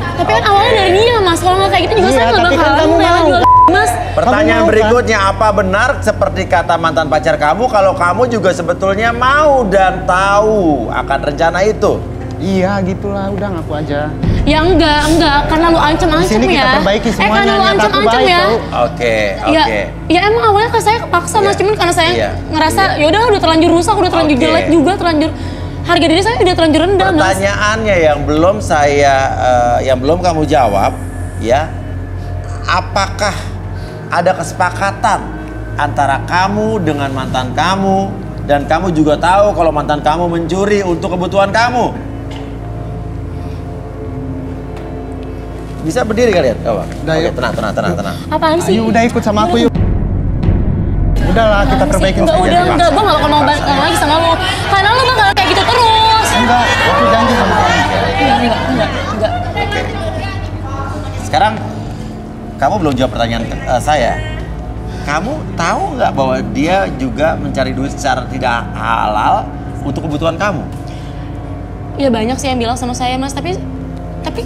awalnya dari dia Mas. Kalau nggak kayak gitu juga Iya, saya nggak tapi kan bakalan kamu rela mau. jual Mas. Pertanyaan Kamu mau, berikutnya, apa benar seperti kata mantan pacar kamu kalau kamu juga sebetulnya mau dan tahu akan rencana itu? Iya gitulah, udah ngaku aja. Ya enggak, karena lu ancam-ancam Di sini ya. kita perbaiki semuanya, Karena lu niat aku ancam-ancam baik, ya. tau. Oke. Ya emang awalnya kan saya kepaksa Mas, Iya. cuman karena saya Iya. ngerasa Iya. ya udah terlanjur rusak, udah terlanjur Oke. jelek juga, terlanjur Harga diri saya udah terlanjur rendah, Mas. Pertanyaannya yang belum kamu jawab, ya. Apakah ada kesepakatan antara kamu dengan mantan kamu dan kamu juga tahu kalau mantan kamu mencuri untuk kebutuhan kamu? Bisa berdiri kalian? Oke, tenang. Apaan sih? Ayo udah ikut sama aku yuk. Udahlah, kita perbaikin saja. Enggak, gue gak bakal mau balik lagi sama lo. Karena lo bakal kayak gitu terus. Enggak, aku janji sama kamu. Enggak. Oke. Sekarang kamu belum jawab pertanyaan saya. Kamu tahu nggak bahwa dia juga mencari duit secara tidak halal untuk kebutuhan kamu? Ya banyak sih yang bilang sama saya, Mas. Tapi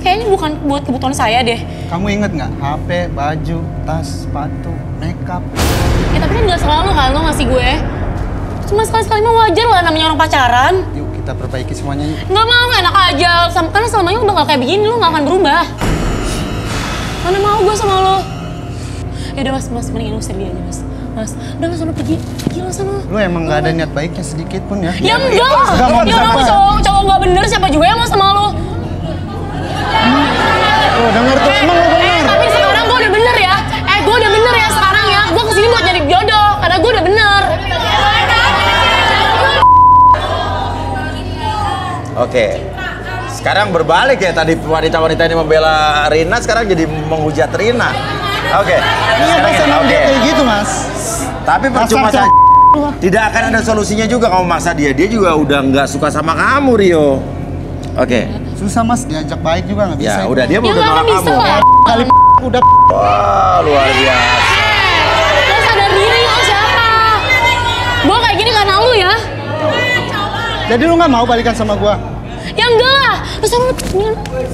kayaknya bukan buat kebutuhan saya deh. Kamu inget nggak? HP, baju, tas, sepatu, makeup. Ya tapi kan nggak selalu kan lo ngasih gue. Cuma sekali-sekali mah wajar lah namanya orang pacaran. Yuk kita perbaiki semuanya yuk. Nggak mau, enak aja. Karena selamanya lo bakal kayak begini, lo nggak akan berubah. Mana mau gue sama lo. Yaudah mas, mendingan usir dia aja mas. Mas, udah mas, sana pergi lo sana. Lu emang nggak ada niat baiknya sedikit pun ya? Ya enggak. Ya orang cowok nggak bener, siapa juga yang mau sama lo. Oh, denger tuh, emang lu bener. Tapi sekarang gue udah bener ya. Gue udah bener ya sekarang ya. Gue kesini buat nyari jodoh, karena gue udah bener. Oke. Sekarang berbalik ya, tadi wanita-wanita ini membela Rina, sekarang jadi menghujat Rina. Oke. Iya, mas, kayak gitu mas. Tapi percuma saja. Tidak akan ada solusinya juga kamu maksa dia. Dia juga udah nggak suka sama kamu, Rio. Oke. Susah mas, diajak baik juga nggak bisa. Ya udah, dia udah nolak kamu. Kali udah. Wah, luar biasa. Lo sadar diri lo siapa? Gue kayak gini karena lu ya. Jadi lu nggak mau balikan sama gua? Ya enggak lah. Lu sana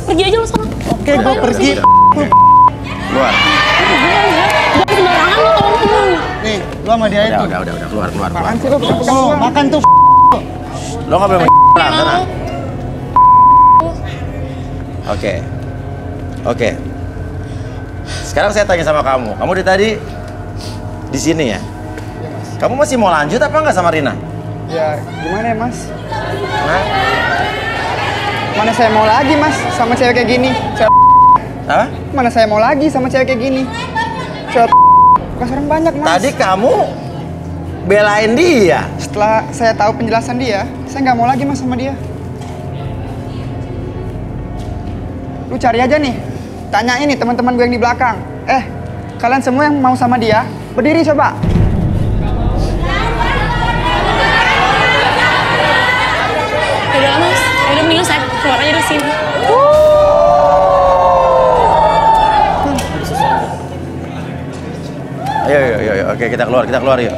pergi aja lu sana. Oke, gua pergi. Keluar. Jangan sembarangan lo kalau ngomong. Nih, lu sama dia itu. Udah, keluar. Makan sih lu, makan tuh. Lo nggak boleh sana. Oke. Sekarang saya tanya sama kamu. Kamu dari tadi di sini ya? Kamu masih mau lanjut apa nggak sama Rina? Ya, gimana ya mas? Hah? Mana saya mau lagi mas sama cewek kayak gini? Apa? Mana saya mau lagi sama cewek kayak gini? Cewek bekas orang banyak mas. Tadi kamu belain dia. Setelah saya tahu penjelasan dia, saya nggak mau lagi mas sama dia. Lu cari aja nih, tanya ini teman-teman gue yang di belakang. Kalian semua yang mau sama dia, berdiri coba. Udah mas, udah mendingan saya keluar aja dari sini. Ayo. Oke, kita keluar yuk.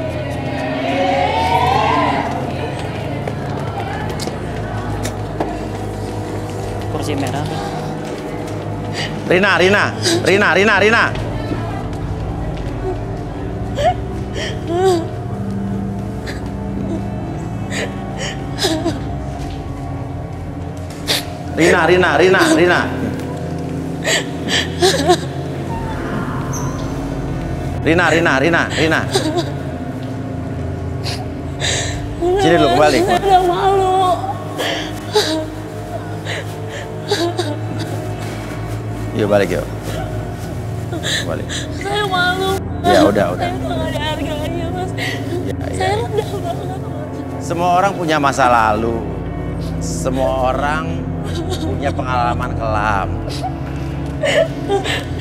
Kursi merah. Rina. Rina. Sini dulu, kembali. Saya udah malu. Yuk, balik yuk. Balik. Saya malu. Ya udah. Saya tuh gak ada harganya mas. Ya. Saya rendah banget. Semua orang punya masa lalu. Semua orang punya pengalaman kelam.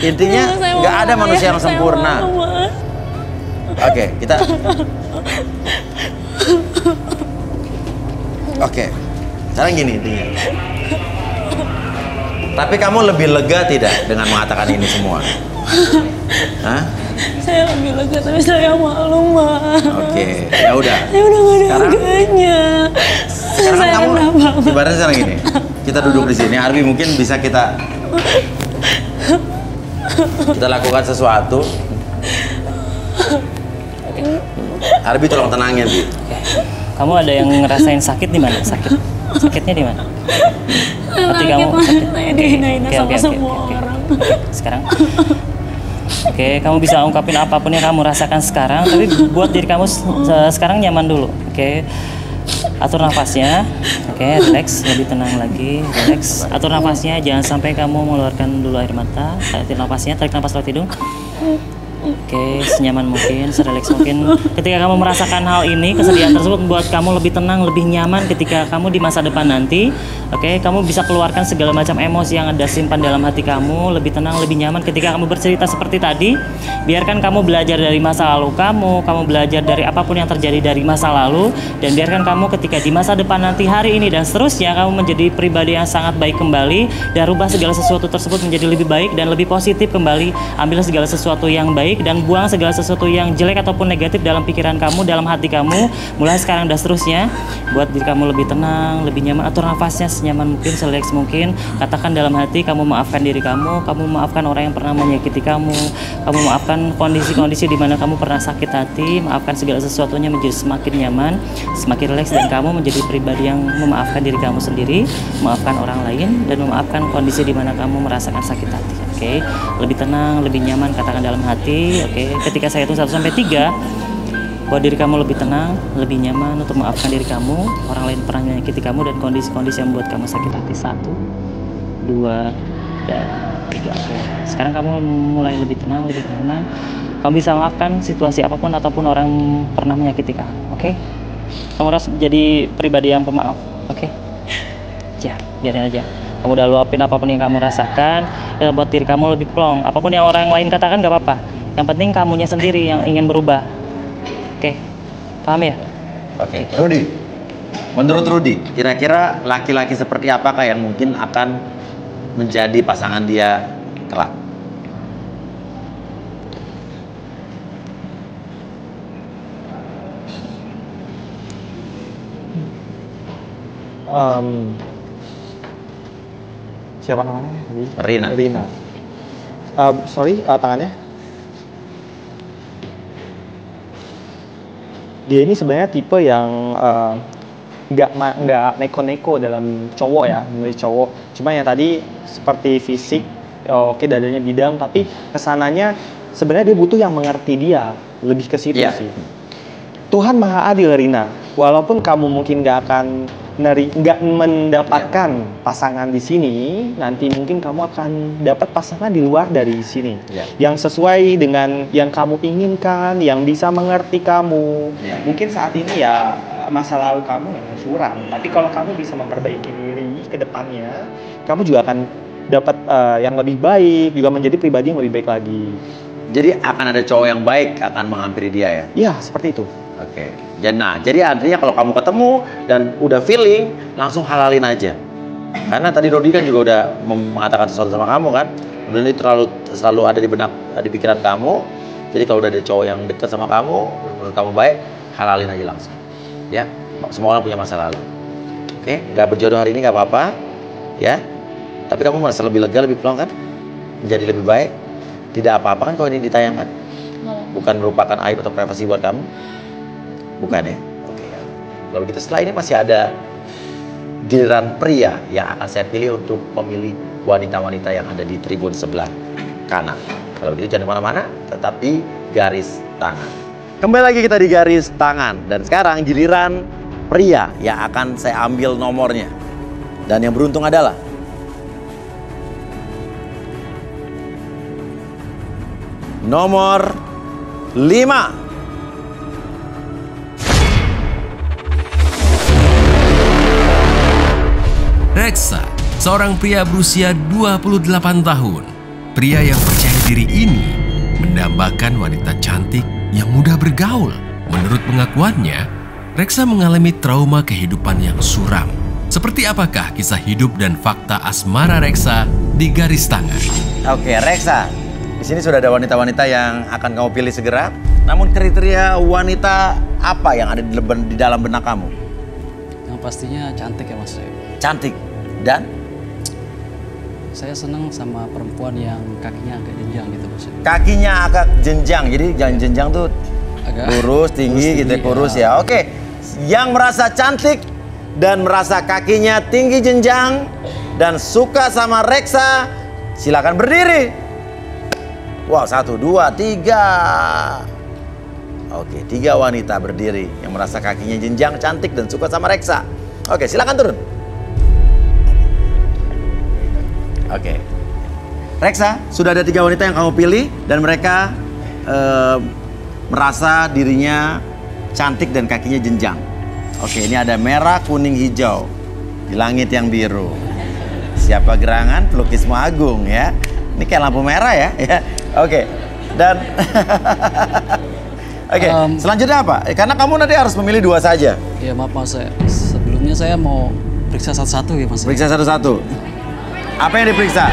Intinya nggak ada manusia yang sempurna. Oke, kita. Oke, sekarang gini intinya. Tapi kamu lebih lega tidak dengan mengatakan ini semua? Hah? Saya lebih lega tapi saya malu mas. Oke, ya udah. Saya udah gak ada harganya. Sekarang Saya kamu rendah banget. ibaratnya sekarang gini. Kita duduk di sini, Arbi mungkin bisa kita lakukan sesuatu. Arbi tolong tenangin, Bi. Kamu ada yang ngerasain sakit di mana? Sakitnya di mana? Hati kamu sakit. Saya dihina-hina sama semua orang. Sekarang. Oke, kamu bisa ungkapin apapun yang kamu rasakan sekarang, tapi buat diri kamu sekarang nyaman dulu. Oke. Atur nafasnya. Oke, relax, lebih tenang lagi, relax. Atur nafasnya, jangan sampai kamu mengeluarkan dulu air mata. Atur nafasnya, tarik nafas lewat hidung. Oke, senyaman mungkin, serelax mungkin. Ketika kamu merasakan hal ini, kesedihan tersebut membuat kamu lebih tenang, lebih nyaman ketika kamu di masa depan nanti. Oke, kamu bisa keluarkan segala macam emosi yang ada simpan dalam hati kamu. Lebih tenang, lebih nyaman ketika kamu bercerita seperti tadi. Biarkan kamu belajar dari masa lalu kamu belajar dari apapun yang terjadi dari masa lalu. Dan biarkan kamu ketika di masa depan nanti, hari ini dan seterusnya, kamu menjadi pribadi yang sangat baik kembali. Dan rubah segala sesuatu tersebut menjadi lebih baik dan lebih positif kembali. Ambil segala sesuatu yang baik dan buang segala sesuatu yang jelek ataupun negatif dalam pikiran kamu, dalam hati kamu, mulai sekarang dan seterusnya. Buat diri kamu lebih tenang, lebih nyaman. Atur nafasnya senyaman mungkin, seleks mungkin. Katakan dalam hati, kamu maafkan diri kamu maafkan orang yang pernah menyakiti kamu maafkan kondisi-kondisi di mana kamu pernah sakit hati, maafkan segala sesuatunya menjadi semakin nyaman, semakin rileks, dan kamu menjadi pribadi yang memaafkan diri kamu sendiri, memaafkan orang lain, dan memaafkan kondisi di mana kamu merasakan sakit hati. Oke, lebih tenang, lebih nyaman, katakan dalam hati. Oke, ketika saya hitung 1 sampai 3, buat diri kamu lebih tenang, lebih nyaman untuk memaafkan diri kamu, orang lain pernah menyakiti kamu, dan kondisi-kondisi yang membuat kamu sakit hati. 1, 2, dan 3. Oke. Sekarang kamu mulai lebih tenang, lebih tenang. Kamu bisa maafkan situasi apapun ataupun orang pernah menyakiti kamu. Oke? Kamu harus jadi pribadi yang pemaaf. Oke? Ya, biarin aja. Kamu udah luapin apapun yang kamu rasakan, ya buat diri kamu lebih plong. Apapun yang orang lain katakan gak apa-apa. Yang penting kamunya sendiri yang ingin berubah. Oke, paham ya? Oke, Rudy. Menurut Rudy, kira-kira laki-laki seperti apakah yang mungkin akan menjadi pasangan dia kelak? Siapa namanya? Rina. Sorry, tangannya. Dia ini sebenarnya tipe yang nggak neko-neko dalam cowok ya, menurut cowok. Cuma yang tadi seperti fisik, oke, dadanya bidang, tapi kesananya sebenarnya dia butuh yang mengerti dia, lebih ke situ sih. Tuhan Maha Adil, Rina. Walaupun kamu mungkin nggak mendapatkan pasangan di sini, nanti mungkin kamu akan dapat pasangan di luar dari sini, yang sesuai dengan yang kamu inginkan, yang bisa mengerti kamu. Mungkin saat ini ya masa lalu kamu yang suram, tapi kalau kamu bisa memperbaiki diri ke depannya, kamu juga akan dapat yang lebih baik, juga menjadi pribadi yang lebih baik lagi. Jadi akan ada cowok yang baik akan menghampiri dia ya? Iya, seperti itu. Oke. Jadi artinya kalau kamu ketemu dan udah feeling, langsung halalin aja. Karena tadi Rodi kan juga udah mengatakan sesuatu sama kamu kan, dan itu selalu ada di pikiran kamu. Jadi kalau udah ada cowok yang dekat sama kamu, menurut kamu baik, halalin aja langsung. Ya, semua orang punya masa lalu. Oke, nggak berjodoh hari ini nggak apa-apa, ya. Tapi kamu merasa lebih lega, lebih plong kan, menjadi lebih baik. Tidak apa-apa kan kalau ini ditayangkan? Bukan merupakan aib atau privasi buat kamu? Bukan ya? Oke ya. Kalau gitu setelah ini masih ada giliran pria yang akan saya pilih untuk memilih wanita-wanita yang ada di tribun sebelah kanan. Kalau gitu jangan kemana-mana, tetapi garis tangan. Kembali lagi kita di garis tangan. Dan sekarang giliran pria yang akan saya ambil nomornya. Dan yang beruntung adalah nomor 5. Reksa, seorang pria berusia 28 tahun. Pria yang percaya diri ini mendambakan wanita cantik yang mudah bergaul. Menurut pengakuannya, Reksa mengalami trauma kehidupan yang suram. Seperti apakah kisah hidup dan fakta asmara Reksa di garis tangan? Oke, Reksa. Di sini sudah ada wanita-wanita yang akan kamu pilih segera. Namun kriteria wanita apa yang ada di dalam benak kamu? Yang pastinya cantik ya Mas. Cantik. Dan? Saya senang sama perempuan yang kakinya agak jenjang gitu Mas. Kakinya agak jenjang, jadi jangan jenjang tuh agak lurus, tinggi gitu, kurus ya. Oke, yang merasa cantik dan merasa kakinya tinggi jenjang dan suka sama Reksa, silakan berdiri. Wow, 1, 2, 3. Oke, 3 wanita berdiri yang merasa kakinya jenjang, cantik, dan suka sama Reksa. Oke, silakan turun. Oke. Reksa, sudah ada 3 wanita yang kamu pilih dan mereka merasa dirinya cantik dan kakinya jenjang. Oke, ini ada merah, kuning, hijau di langit yang biru. Siapa gerangan? Pelukismu Agung ya. Ini kayak lampu merah ya. Oke. Dan oke, selanjutnya apa? Karena kamu nanti harus memilih 2 saja. Ya maaf Mas, sebelumnya saya mau periksa satu-satu ya Mas. Periksa satu-satu. Apa yang diperiksa?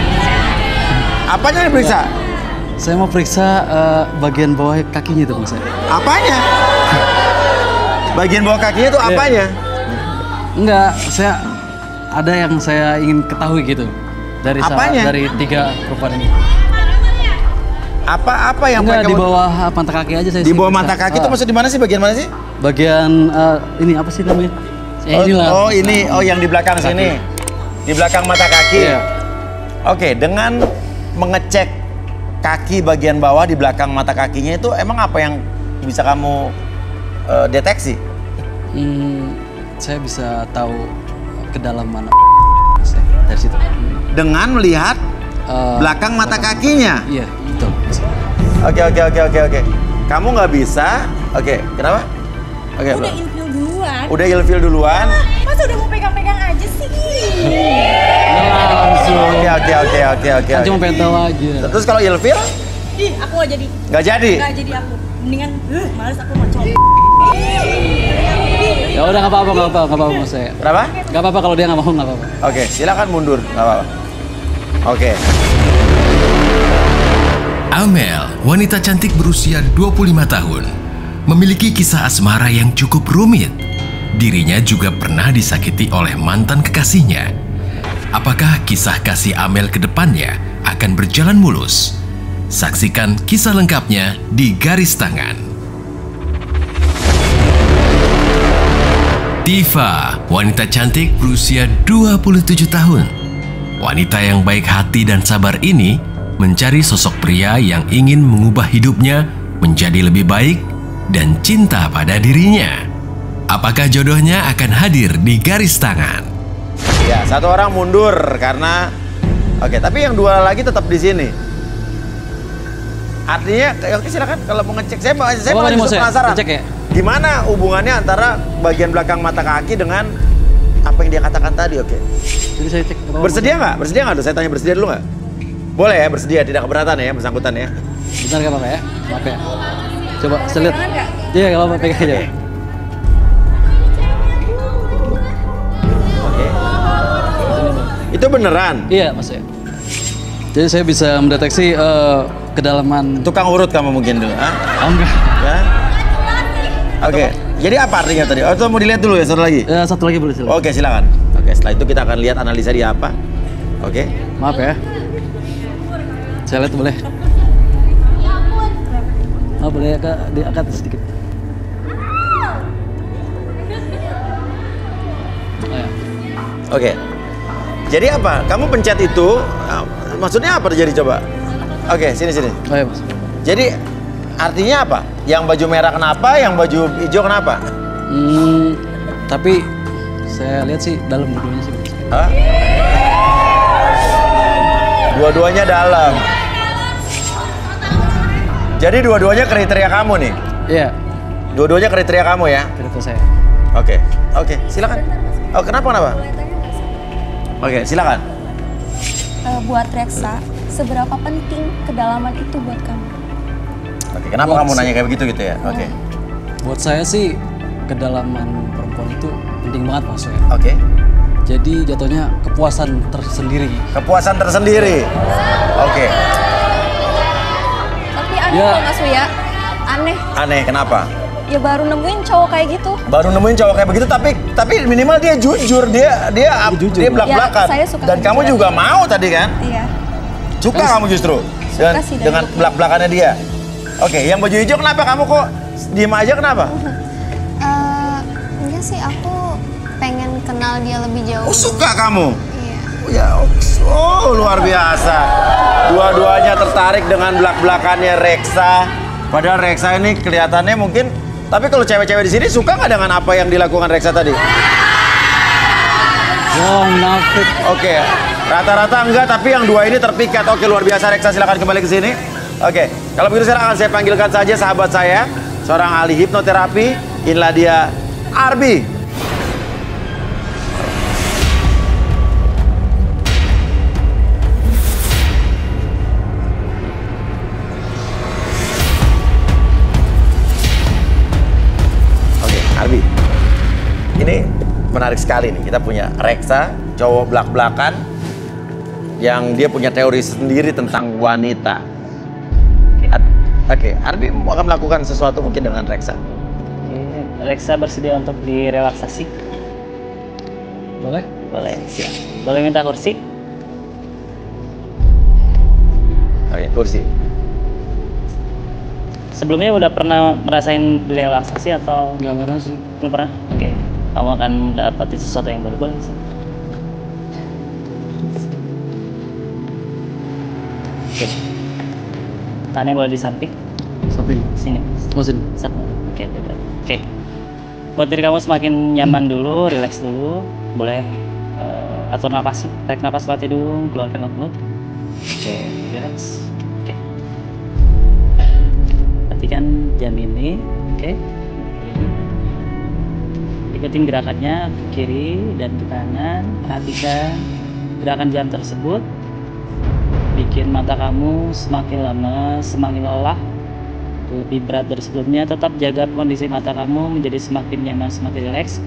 Apanya yang diperiksa? Saya mau periksa bagian bawah kakinya itu Mas. Apanya? Bagian bawah kakinya itu apanya? Enggak, saya ada yang saya ingin ketahui gitu dari dari 3 perempuan ini. Apa yang enggak, di bawah mata kaki aja saya. Di bawah mata kaki itu maksud di mana sih? Bagian mana sih? Bagian ini apa sih namanya? Ini yang di belakang sini. Di belakang mata kaki. Iya. Oke, dengan mengecek kaki bagian bawah di belakang mata kakinya itu emang apa yang bisa kamu deteksi? Saya bisa tahu kedalaman dari situ. Dengan melihat belakang mata kakinya? Iya, betul. Oke. Kamu nggak bisa? Oke, kenapa? Oke, udah ilfil duluan. Udah ilfil duluan? Masa udah mau pegang-pegang aja sih? Oke. Cuma pengen tahu aja. Terus kalau ilfil? Ih, aku nggak jadi. Nggak jadi? Nggak jadi aku. Mendingan, males aku mau coba. Ya udah nggak apa-apa Mas saya. Kenapa? Nggak apa-apa kalau dia nggak mau, nggak apa-apa. Oke, silakan mundur, nggak apa-apa. Oke. Amel, wanita cantik berusia 25 tahun, memiliki kisah asmara yang cukup rumit. Dirinya juga pernah disakiti oleh mantan kekasihnya. Apakah kisah kasih Amel ke depannya akan berjalan mulus? Saksikan kisah lengkapnya di Garis Tangan. Diva, wanita cantik berusia 27 tahun. Wanita yang baik hati dan sabar ini mencari sosok pria yang ingin mengubah hidupnya menjadi lebih baik dan cinta pada dirinya. Apakah jodohnya akan hadir di Garis Tangan? Ya, 1 orang mundur karena oke, tapi yang 2 lagi tetap di sini. Artinya, oke silakan kalau mau ngecek. Saya justru penasaran. Cek ya? Gimana hubungannya antara bagian belakang mata kaki dengan apa yang dia katakan tadi? Oke. Jadi saya cek. Bersedia nggak? Bersedia nggak? Saya tanya bersedia dulu nggak? Boleh ya, bersedia, tidak keberatan ya, bersangkutan ya. Bentar nggak apa-apa ya? Maaf ya. Coba saya lihat. Iya, nggak apa-apa, pegang aja. Oke. Itu beneran? Iya, Mas ya. Jadi saya bisa mendeteksi kedalaman. Tukang urut kamu mungkin dulu, ah? Oh, enggak. Ya. Oke. Jadi apa artinya tadi? Oh, itu mau dilihat dulu ya, satu lagi? Ya, satu lagi boleh silakan. Oke, silakan. Oke, setelah itu kita akan lihat analisa dia apa. Oke. Maaf ya. Saya lihat boleh. Oh, boleh ya, Kak, diangkat sedikit. Oh, ya. Oke. Jadi apa? Kamu pencet itu, maksudnya apa terjadi coba? Oke, sini. Oh ya, Mas. Jadi artinya apa? Yang baju merah kenapa? Yang baju hijau kenapa? Tapi saya lihat sih dalam dua-duanya sih. Hah? Dua-duanya dalam. Jadi dua-duanya kriteria kamu nih? Iya. Dua-duanya kriteria kamu ya? Kriteria saya. Oke, silakan. Oh, kenapa? Oke, silakan. Buat Reksa, seberapa penting kedalaman itu buat kamu? Oke, kenapa kamu nanya kayak begitu gitu ya? Oke. Buat saya sih kedalaman perempuan itu penting banget Mas ya. Oke. Jadi jatuhnya kepuasan tersendiri. Kepuasan tersendiri. Oke. Tapi aneh loh Mas Uya. Aneh. Aneh, kenapa? Ya baru nemuin cowok kayak gitu. Baru nemuin cowok kayak begitu, tapi minimal dia jujur, dia belak-belakan. Ya, dan kamu juga mau tadi kan? Iya. Suka kamu justru dengan belak-belakannya dia. Oke, yang baju hijau kenapa kamu kok diem aja kenapa? Enggak sih, aku pengen kenal dia lebih jauh. Oh, suka kamu? Iya. Oh, luar biasa. Dua-duanya tertarik dengan belak-belakannya Reksa. Padahal Reksa ini kelihatannya mungkin, tapi kalau cewek-cewek di sini suka nggak dengan apa yang dilakukan Reksa tadi? Nafik. Oke, rata-rata enggak, tapi yang dua ini terpikat. Oke, luar biasa Reksa, silakan kembali ke sini. Oke, kalau begitu sekarang saya panggilkan saja sahabat saya, seorang ahli hipnoterapi, inilah dia Arbi. Oke, Arbi. Ini menarik sekali nih, kita punya Reksa, cowok belak-belakan, yang dia punya teori sendiri tentang wanita. Oke, Arbi akan melakukan sesuatu mungkin dengan Reksa. Reksa bersedia untuk direlaksasi? Boleh? Boleh, siap. Boleh minta kursi? Oke, kursi. Sebelumnya udah pernah merasain direlaksasi atau? Nggak pernah sih. Belum pernah? Oke. Kamu akan mendapati sesuatu yang baru. Boleh sih. Oke. Tangannya boleh di samping. Samping. Sini. Oh, sini. Oke, oke. Buat diri kamu semakin nyaman dulu, relax dulu. Boleh atur napas, tarik napas lewat hidung, keluarkan lewat mulut. Oke, relax. Oke. Perhatikan jam ini, oke. Ikutin gerakannya ke kiri dan ke kanan. Perhatikan gerakan jam tersebut. Bikin mata kamu semakin lama semakin lelah, lebih berat dari sebelumnya. Tetap jaga kondisi mata kamu menjadi semakin nyaman, semakin rileks.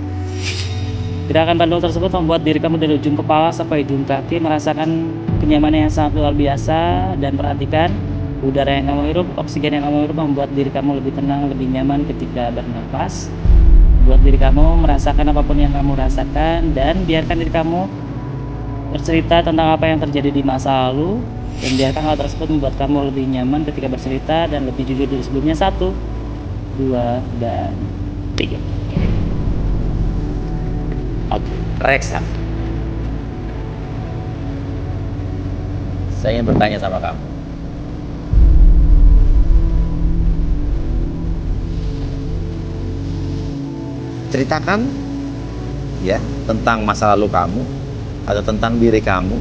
Gerakan pendul tersebut membuat diri kamu dari ujung kepala sampai ujung kaki merasakan kenyamanan yang sangat luar biasa. Dan perhatikan udara yang kamu hirup, oksigen yang kamu hirup membuat diri kamu lebih tenang, lebih nyaman ketika bernafas. Buat diri kamu merasakan apapun yang kamu rasakan, dan biarkan diri kamu bercerita tentang apa yang terjadi di masa lalu, dan biarkan hal tersebut membuat kamu lebih nyaman ketika bercerita dan lebih jujur dari sebelumnya. 1, 2, dan 3. Oke, Reksa. Saya ingin bertanya sama kamu. Ceritakan ya tentang masa lalu kamu atau tentang diri kamu,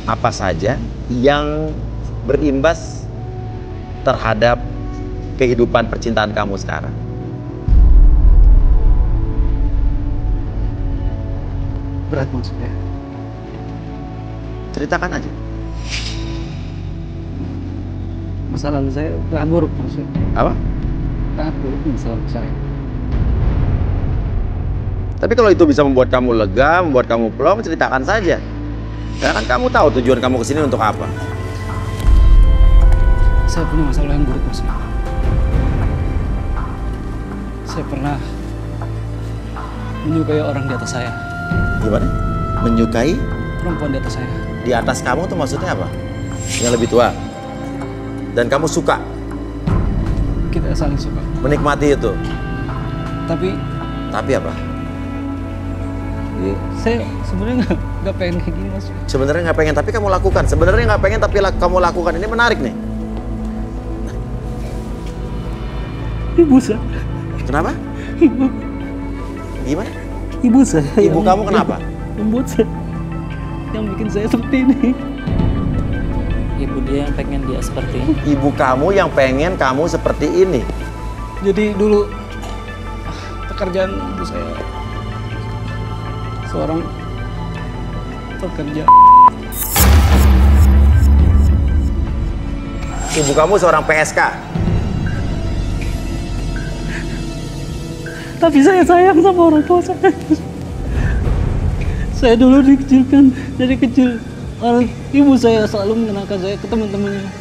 apa saja yang berimbas terhadap kehidupan percintaan kamu sekarang. Berat maksudnya? Ceritakan aja. Masa lalu saya sangat buruk maksudnya. Apa? Sangat buruk masa lalu saya. Tapi kalau itu bisa membuat kamu lega, membuat kamu plong, ceritakan saja. Karena kan kamu tahu tujuan kamu kesini untuk apa. Saya punya masalah yang buruk maksudnya. Saya pernah menyukai orang di atas saya. Gimana? Menyukai? Perempuan di atas saya. Di atas kamu tuh maksudnya apa? Yang lebih tua. Dan kamu suka? Kita saling suka. Menikmati itu? Tapi apa? Saya sebenarnya nggak pengen kayak gini mas. Sebenarnya nggak pengen, tapi kamu lakukan. Sebenarnya nggak pengen, tapi kamu lakukan. Ini menarik nih. Ibu saya. Kenapa? Ibu. Gimana? Ibu saya. Ibu kamu kenapa? Membuat saya, yang bikin saya seperti ini. Ibu dia yang pengen dia seperti ini. Ibu kamu yang pengen kamu seperti ini. Jadi dulu pekerjaan ibu saya seorang pekerja. Ibu kamu seorang PSK. Tapi saya sayang sama orang tua saya. Saya dulu dikecilkan dari kecil. Ibu saya selalu mengenalkan saya ke teman-temannya.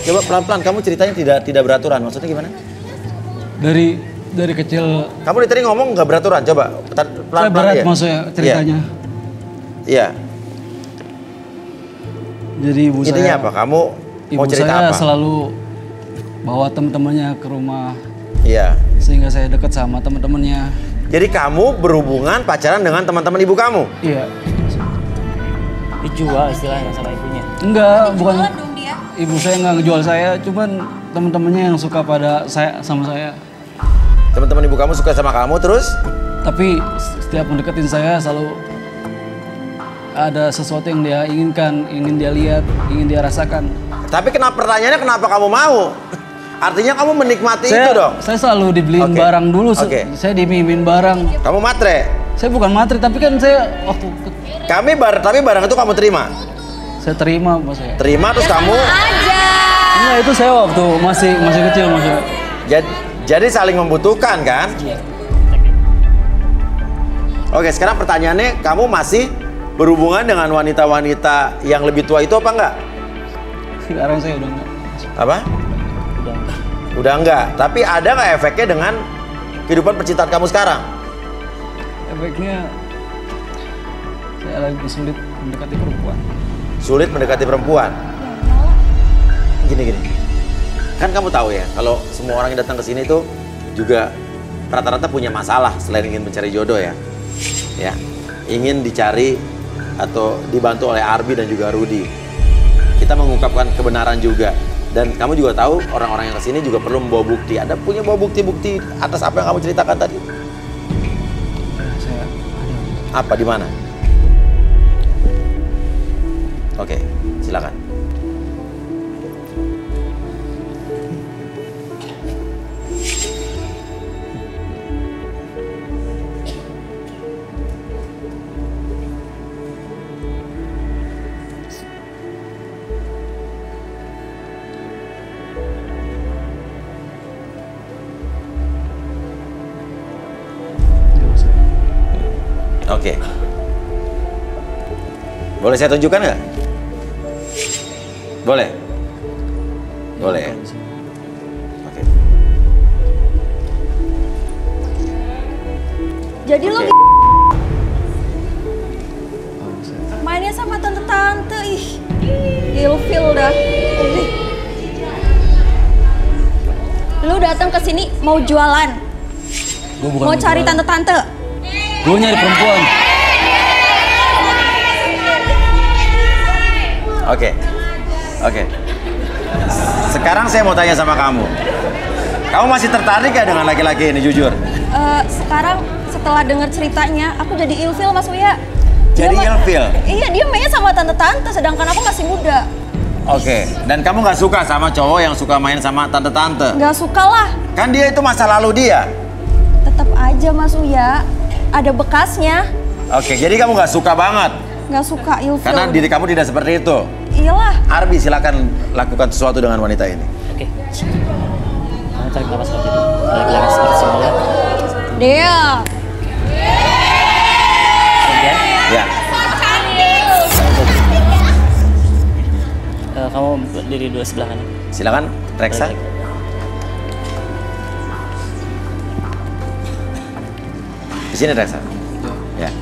Coba pelan-pelan, kamu ceritanya tidak beraturan. Maksudnya gimana? Dari kecil. Kamu dari tadi ngomong nggak beraturan. Coba pelan-pelan. Saya berat maksudnya ceritanya. Iya. Jadi ibu intinya saya. apa? Kamu mau cerita apa? Ibu saya selalu bawa teman-temannya ke rumah. Iya. Sehingga saya dekat sama teman-temannya. Jadi kamu berhubungan pacaran dengan teman-teman ibu kamu? Iya. Dijual istilahnya sama ibunya? Enggak, bukan. Ibu saya nggak ngejual saya, cuman teman-temannya yang suka pada saya sama saya. Teman-teman ibu kamu suka sama kamu terus? Tapi setiap mendeketin saya selalu ada sesuatu yang dia inginkan, ingin dia lihat, ingin dia rasakan. Tapi pertanyaannya kenapa kamu mau? Artinya kamu menikmati itu dong? Saya selalu dibeliin barang dulu, saya dimimin barang. Kamu matre? Saya bukan matre, tapi kan saya waktu... Tapi barang itu kamu terima? Saya terima, Mas. Terima terus kamu? Enggak, itu saya waktu masih kecil, Mas. Jadi saling membutuhkan kan? Oke, sekarang pertanyaannya, kamu masih berhubungan dengan wanita-wanita yang lebih tua itu apa enggak? Sekarang saya udah enggak. Apa? Udah enggak. Tapi ada nggak efeknya dengan kehidupan percintaan kamu sekarang? Efeknya saya lagi sulit mendekati perempuan. Sulit mendekati perempuan? Gini. Kan kamu tahu ya, kalau semua orang yang datang ke sini tuh juga rata-rata punya masalah selain ingin mencari jodoh ya. Ya, ingin dicari atau dibantu oleh Arbi dan juga Rudi. Kita mengungkapkan kebenaran juga. Dan kamu juga tahu orang-orang yang kesini juga perlu membawa bukti. Ada punya bawa bukti-bukti atas apa yang kamu ceritakan tadi? Saya ada. Apa di mana? Oke, silakan. Oke. Boleh saya tunjukkan nggak? Boleh? Boleh ya? Oke. Jadi lo mainnya sama tante-tante, ilfil dah. Lu datang ke sini mau jualan? Mau cari tante-tante? Gue nyari perempuan. Oke. Sekarang saya mau tanya sama kamu. Kamu masih tertarik gak dengan laki-laki ini, jujur? Sekarang setelah dengar ceritanya, aku jadi ilfil, Mas Uya. Jadi ilfil? Iya, dia mainnya sama tante-tante, sedangkan aku masih muda. Oke. Dan kamu gak suka sama cowok yang suka main sama tante-tante? Gak suka lah. Kan dia itu masa lalu dia. Tetap aja, Mas Uya. Ada bekasnya. Oke, jadi kamu gak suka banget? Gak suka ilfil. Karena diri kamu tidak seperti itu? Iyalah. Arbi, silakan lakukan sesuatu dengan wanita ini. Oke. Kamu tarik nafas lagi. Tarik lagi seperti semula. Dia. Ya. Kamu berdiri dua sebelah kanan. Silakan, Reksa. Di sini, Reksa. Ya.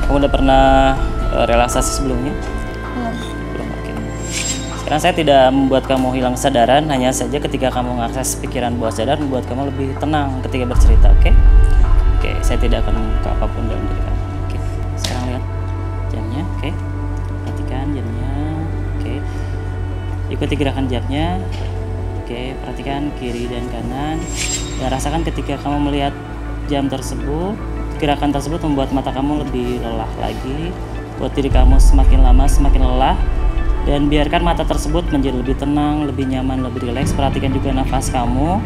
Kamu udah pernah relaksasi sebelumnya? Belum. Oke. Sekarang saya tidak membuat kamu hilang kesadaran, hanya saja ketika kamu mengakses pikiran bawah sadar membuat kamu lebih tenang ketika bercerita, oke? Oke, saya tidak akan membuka apapun dalam diri kamu. Oke. Sekarang lihat jamnya, oke? Perhatikan jamnya, oke? Ikuti gerakan jamnya, oke? Perhatikan kiri dan kanan, dan rasakan ketika kamu melihat jam tersebut. Gerakan tersebut membuat mata kamu lebih lelah lagi, buat diri kamu semakin lama semakin lelah, dan biarkan mata tersebut menjadi lebih tenang, lebih nyaman, lebih rileks. Perhatikan juga nafas kamu,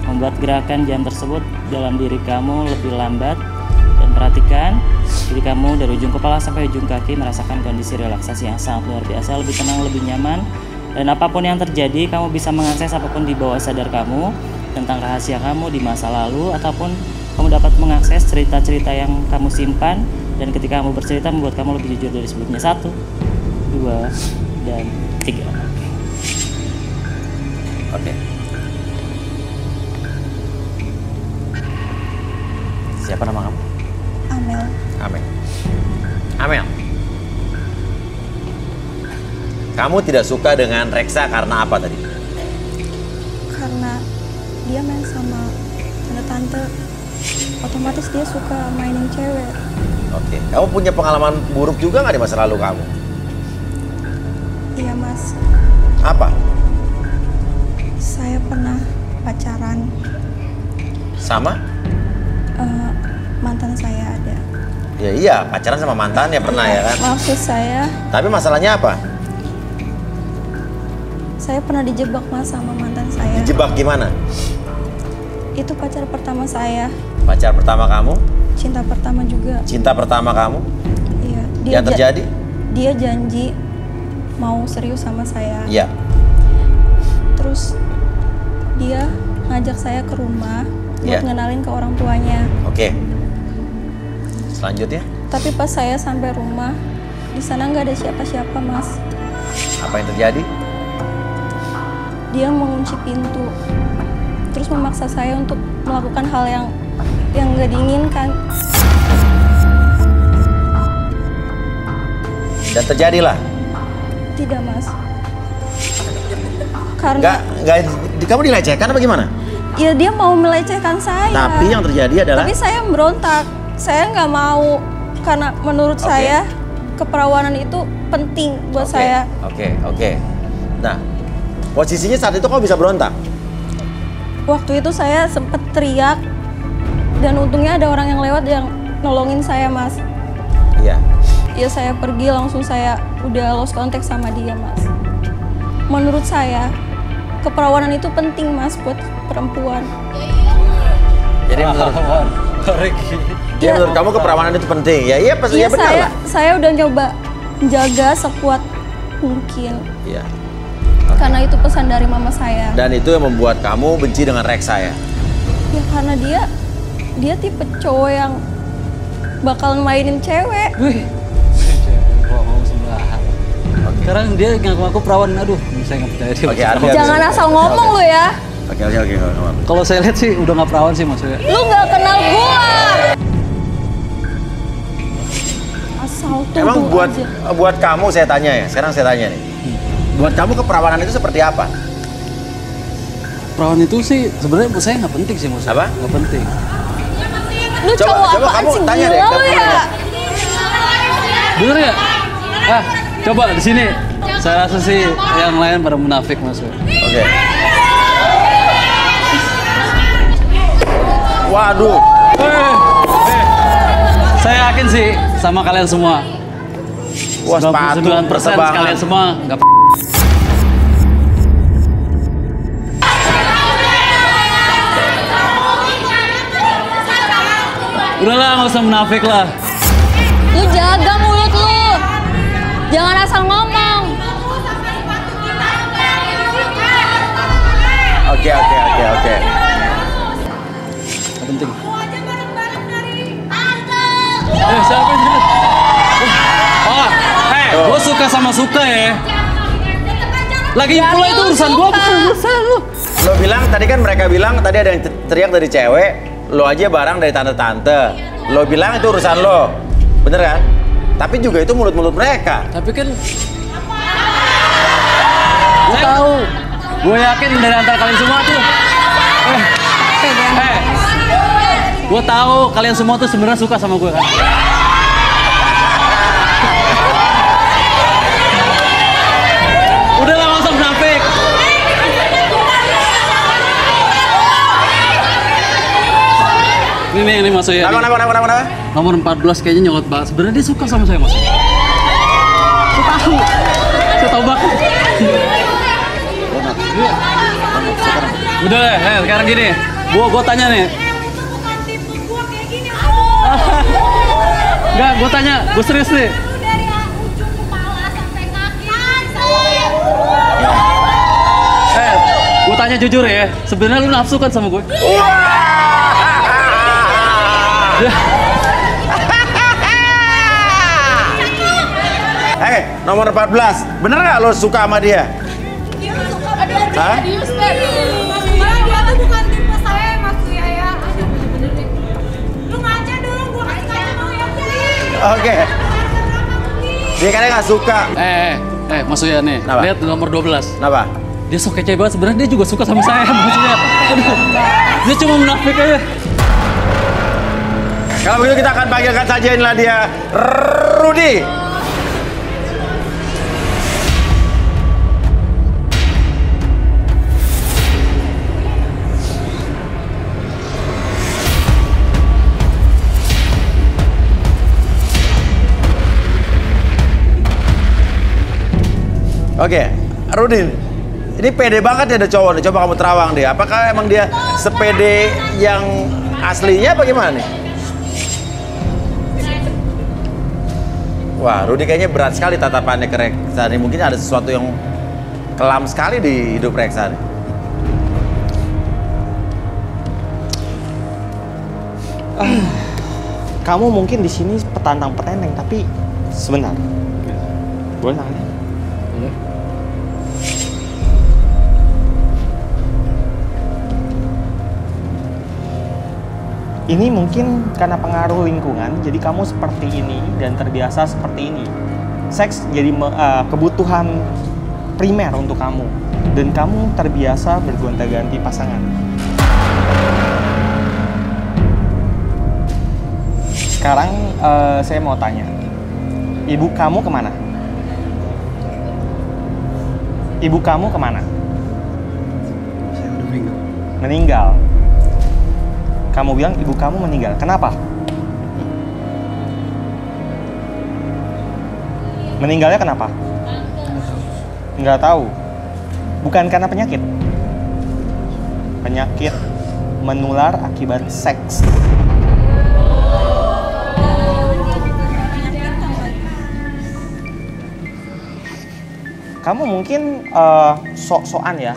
membuat gerakan jam tersebut dalam diri kamu lebih lambat, dan perhatikan diri kamu dari ujung kepala sampai ujung kaki merasakan kondisi relaksasi yang sangat luar biasa, lebih tenang, lebih nyaman, dan apapun yang terjadi kamu bisa mengakses apapun di bawah sadar kamu tentang rahasia kamu di masa lalu, ataupun kamu dapat mengakses cerita-cerita yang kamu simpan, dan ketika kamu bercerita membuat kamu lebih jujur dari sebelumnya. 1, 2, dan 3. Oke. Siapa nama kamu? Amel. Amel. Kamu tidak suka dengan Reksa karena apa tadi? Karena dia main sama tante-tante. Otomatis dia suka mainin cewek. Oke. Kamu punya pengalaman buruk juga nggak di masa lalu kamu? Iya, Mas. Apa? Saya pernah pacaran. Sama? Mantan saya ada. Ya iya, pacaran sama mantan ya pernah ya kan? Maksud saya, Tapi masalahnya apa? saya pernah dijebak mas sama mantan saya. Dijebak gimana? Itu pacar pertama saya. Pacar pertama kamu? Cinta pertama juga. Cinta pertama kamu? Iya. Yang terjadi? Dia janji mau serius sama saya. Iya. Terus dia ngajak saya ke rumah buat Iya. ngenalin ke orang tuanya. Oke. Selanjutnya? Tapi pas saya sampai rumah, di sana nggak ada siapa-siapa mas. Apa yang terjadi? Dia mengunci pintu, terus memaksa saya untuk melakukan hal yang nggak diinginkan. Dan terjadilah? Tidak mas. Karena Kamu dilecehkan apa gimana? ya dia mau melecehkan saya. Tapi yang terjadi adalah? Tapi saya berontak. Saya nggak mau karena menurut saya keperawanan itu penting buat saya. Oke. Nah, posisinya saat itu kamu bisa berontak? Waktu itu saya sempet teriak dan untungnya ada orang yang lewat yang nolongin saya mas. Iya. Ya saya pergi langsung saya udah lost contact sama dia mas. Menurut saya keperawanan itu penting mas buat perempuan. Jadi menurut kamu keperawanan itu penting? Ya iya pasti Iya, benar lah. saya udah coba jaga sekuat mungkin. Iya. Karena itu pesan dari mama saya. Dan itu yang membuat kamu benci dengan Reksa ya? Ya karena dia tipe cowok yang bakalan mainin cewek. Wih, ngomong sembarangan. Sekarang dia ngaku-ngaku perawan, aduh, saya nggak percaya dia. Jangan asal ngomong lu ya. Oke. Kalau saya lihat sih udah nggak perawan sih maksudnya. Lu nggak kenal gua. Asal tuh. Emang buat kamu saya tanya ya, sekarang saya tanya nih. Buat kamu keperawanan itu seperti apa? Perawan itu sih sebenarnya buat saya nggak penting sih maksudnya. Apa? Nggak penting. Lu cowok apaan kamu sih? tanya Gila deh, lu ya. Bener ya? Coba di sini. Saya rasa sih yang lain pada munafik maksudnya. Oke. Waduh. Saya yakin sih sama kalian semua. Wah, 99% kalian semua nggak. Udahlah, nggak usah munafik lah. Lu jaga mulut lu. Jangan asal ngomong. Oke. Nggak penting. Siapa yang jelek? Gue suka sama suka ya. Lagi pula itu urusan gue, bukan urusan lu. Lo bilang, tadi kan mereka bilang, tadi ada yang teriak dari cewek, lo aja barang dari tante-tante. Lo bilang itu urusan lo, bener kan? Tapi juga itu mulut-mulut mereka. Tapi kan gue tahu, gue yakin dari antara kalian semua tuh. Gue tahu kalian semua tuh sebenarnya suka sama gue kan. Udah lah, nggak usah munafik. Ini maksudnya. Kenapa? Nomor 14 kayaknya nyolot banget. Sebenarnya dia suka sama saya mas. Saya tahu banget. Udah deh, sekarang gini. Gua tanya nih. Enggak, gue tanya, gue serius nih. Gue tanya jujur ya, sebenarnya lu nafsu kan sama gue? Nomor 14, bener nggak lo suka sama dia? Hah? Dia tuh bukan tipe saya, Mas Buya ya. Aduh, bener-bener deh. Lu ngaca dulu, gua kasih kaca mau ya. Oke. Dia kadang nggak suka. Maksudnya nih, lihat nomor 12. Kenapa? Dia sok kece banget, sebenarnya dia juga suka sama saya maksudnya. Aduh, dia cuma munafik aja. Kalau begitu kita akan panggilkan saja, inilah dia, Rudy. Oke, Rudin, ini pede banget ya ada cowok nih. Coba kamu terawang dia. Apakah emang dia sepede yang aslinya apa gimana nih? Wah, Rudi kayaknya berat sekali tatapannya ke Reksa nih. Mungkin ada sesuatu yang kelam sekali di hidup Reksa nih. Kamu mungkin di sini petantang petenteng, tapi sebentar. Boleh tangannya? Iya. Ini mungkin karena pengaruh lingkungan, jadi kamu seperti ini dan terbiasa seperti ini. Seks jadi kebutuhan primer untuk kamu, dan kamu terbiasa bergonta-ganti pasangan. Sekarang saya mau tanya, ibu kamu kemana? Ibu kamu kemana? Saya udah meninggal. Meninggal. Kamu bilang ibu kamu meninggal. Kenapa? Meninggalnya kenapa? Nggak tahu. Bukan karena penyakit. Penyakit menular akibat seks. Kamu mungkin sok-sokan ya,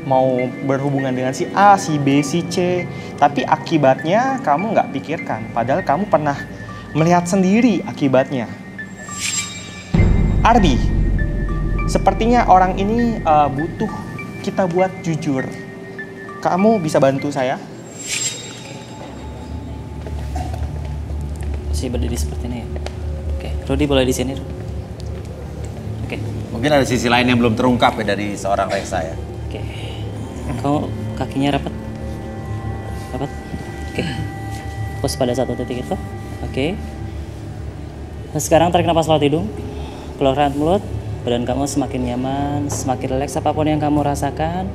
mau berhubungan dengan si A, si B, si C, tapi akibatnya kamu nggak pikirkan, padahal kamu pernah melihat sendiri akibatnya. Ardi, sepertinya orang ini butuh kita buat jujur. Kamu bisa bantu saya? Si berdiri seperti ini ya. Oke, Rudi boleh di sini. Oke. Mungkin ada sisi lain yang belum terungkap ya dari seorang Reksa ya. Oke. Kau kakinya rapat. Rapat. Oke. Fokus pada satu titik itu. Oke. Nah, sekarang tarik nafas lewat hidung. Keluarkan mulut. Badan kamu semakin nyaman, semakin rileks apapun yang kamu rasakan.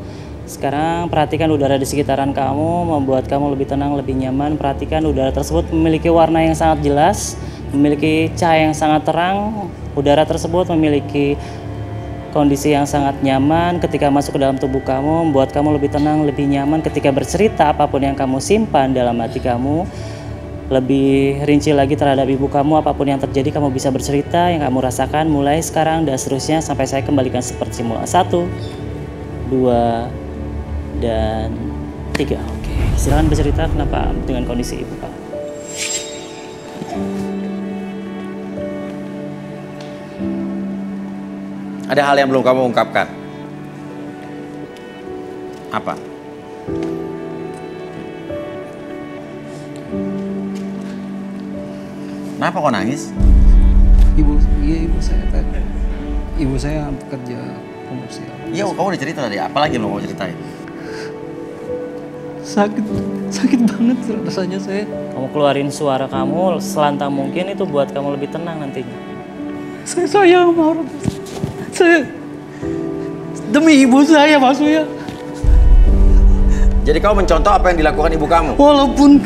Sekarang perhatikan udara di sekitaran kamu, membuat kamu lebih tenang, lebih nyaman. Perhatikan udara tersebut memiliki warna yang sangat jelas, memiliki cahaya yang sangat terang. Udara tersebut memiliki kondisi yang sangat nyaman ketika masuk ke dalam tubuh kamu, membuat kamu lebih tenang, lebih nyaman ketika bercerita apapun yang kamu simpan dalam hati kamu. Lebih rinci lagi terhadap ibu kamu, apapun yang terjadi kamu bisa bercerita yang kamu rasakan mulai sekarang dan seterusnya sampai saya kembalikan seperti semula. 1, 2, dan 3. Oke, silakan bercerita kenapa dengan kondisi ibu kamu. Ada hal yang belum kamu ungkapkan. Apa? Kenapa kok nangis? Ibu saya kan. Ibu saya bekerja komersial. Iya, kamu udah cerita tadi. Apalagi yang belum kamu ceritain? Sakit banget rasanya saya. Kamu keluarin suara kamu selantang mungkin itu buat kamu lebih tenang nantinya. Saya sayang sama orang. Saya demi ibu saya maksudnya. Jadi kamu mencontoh apa yang dilakukan ibu kamu? Walaupun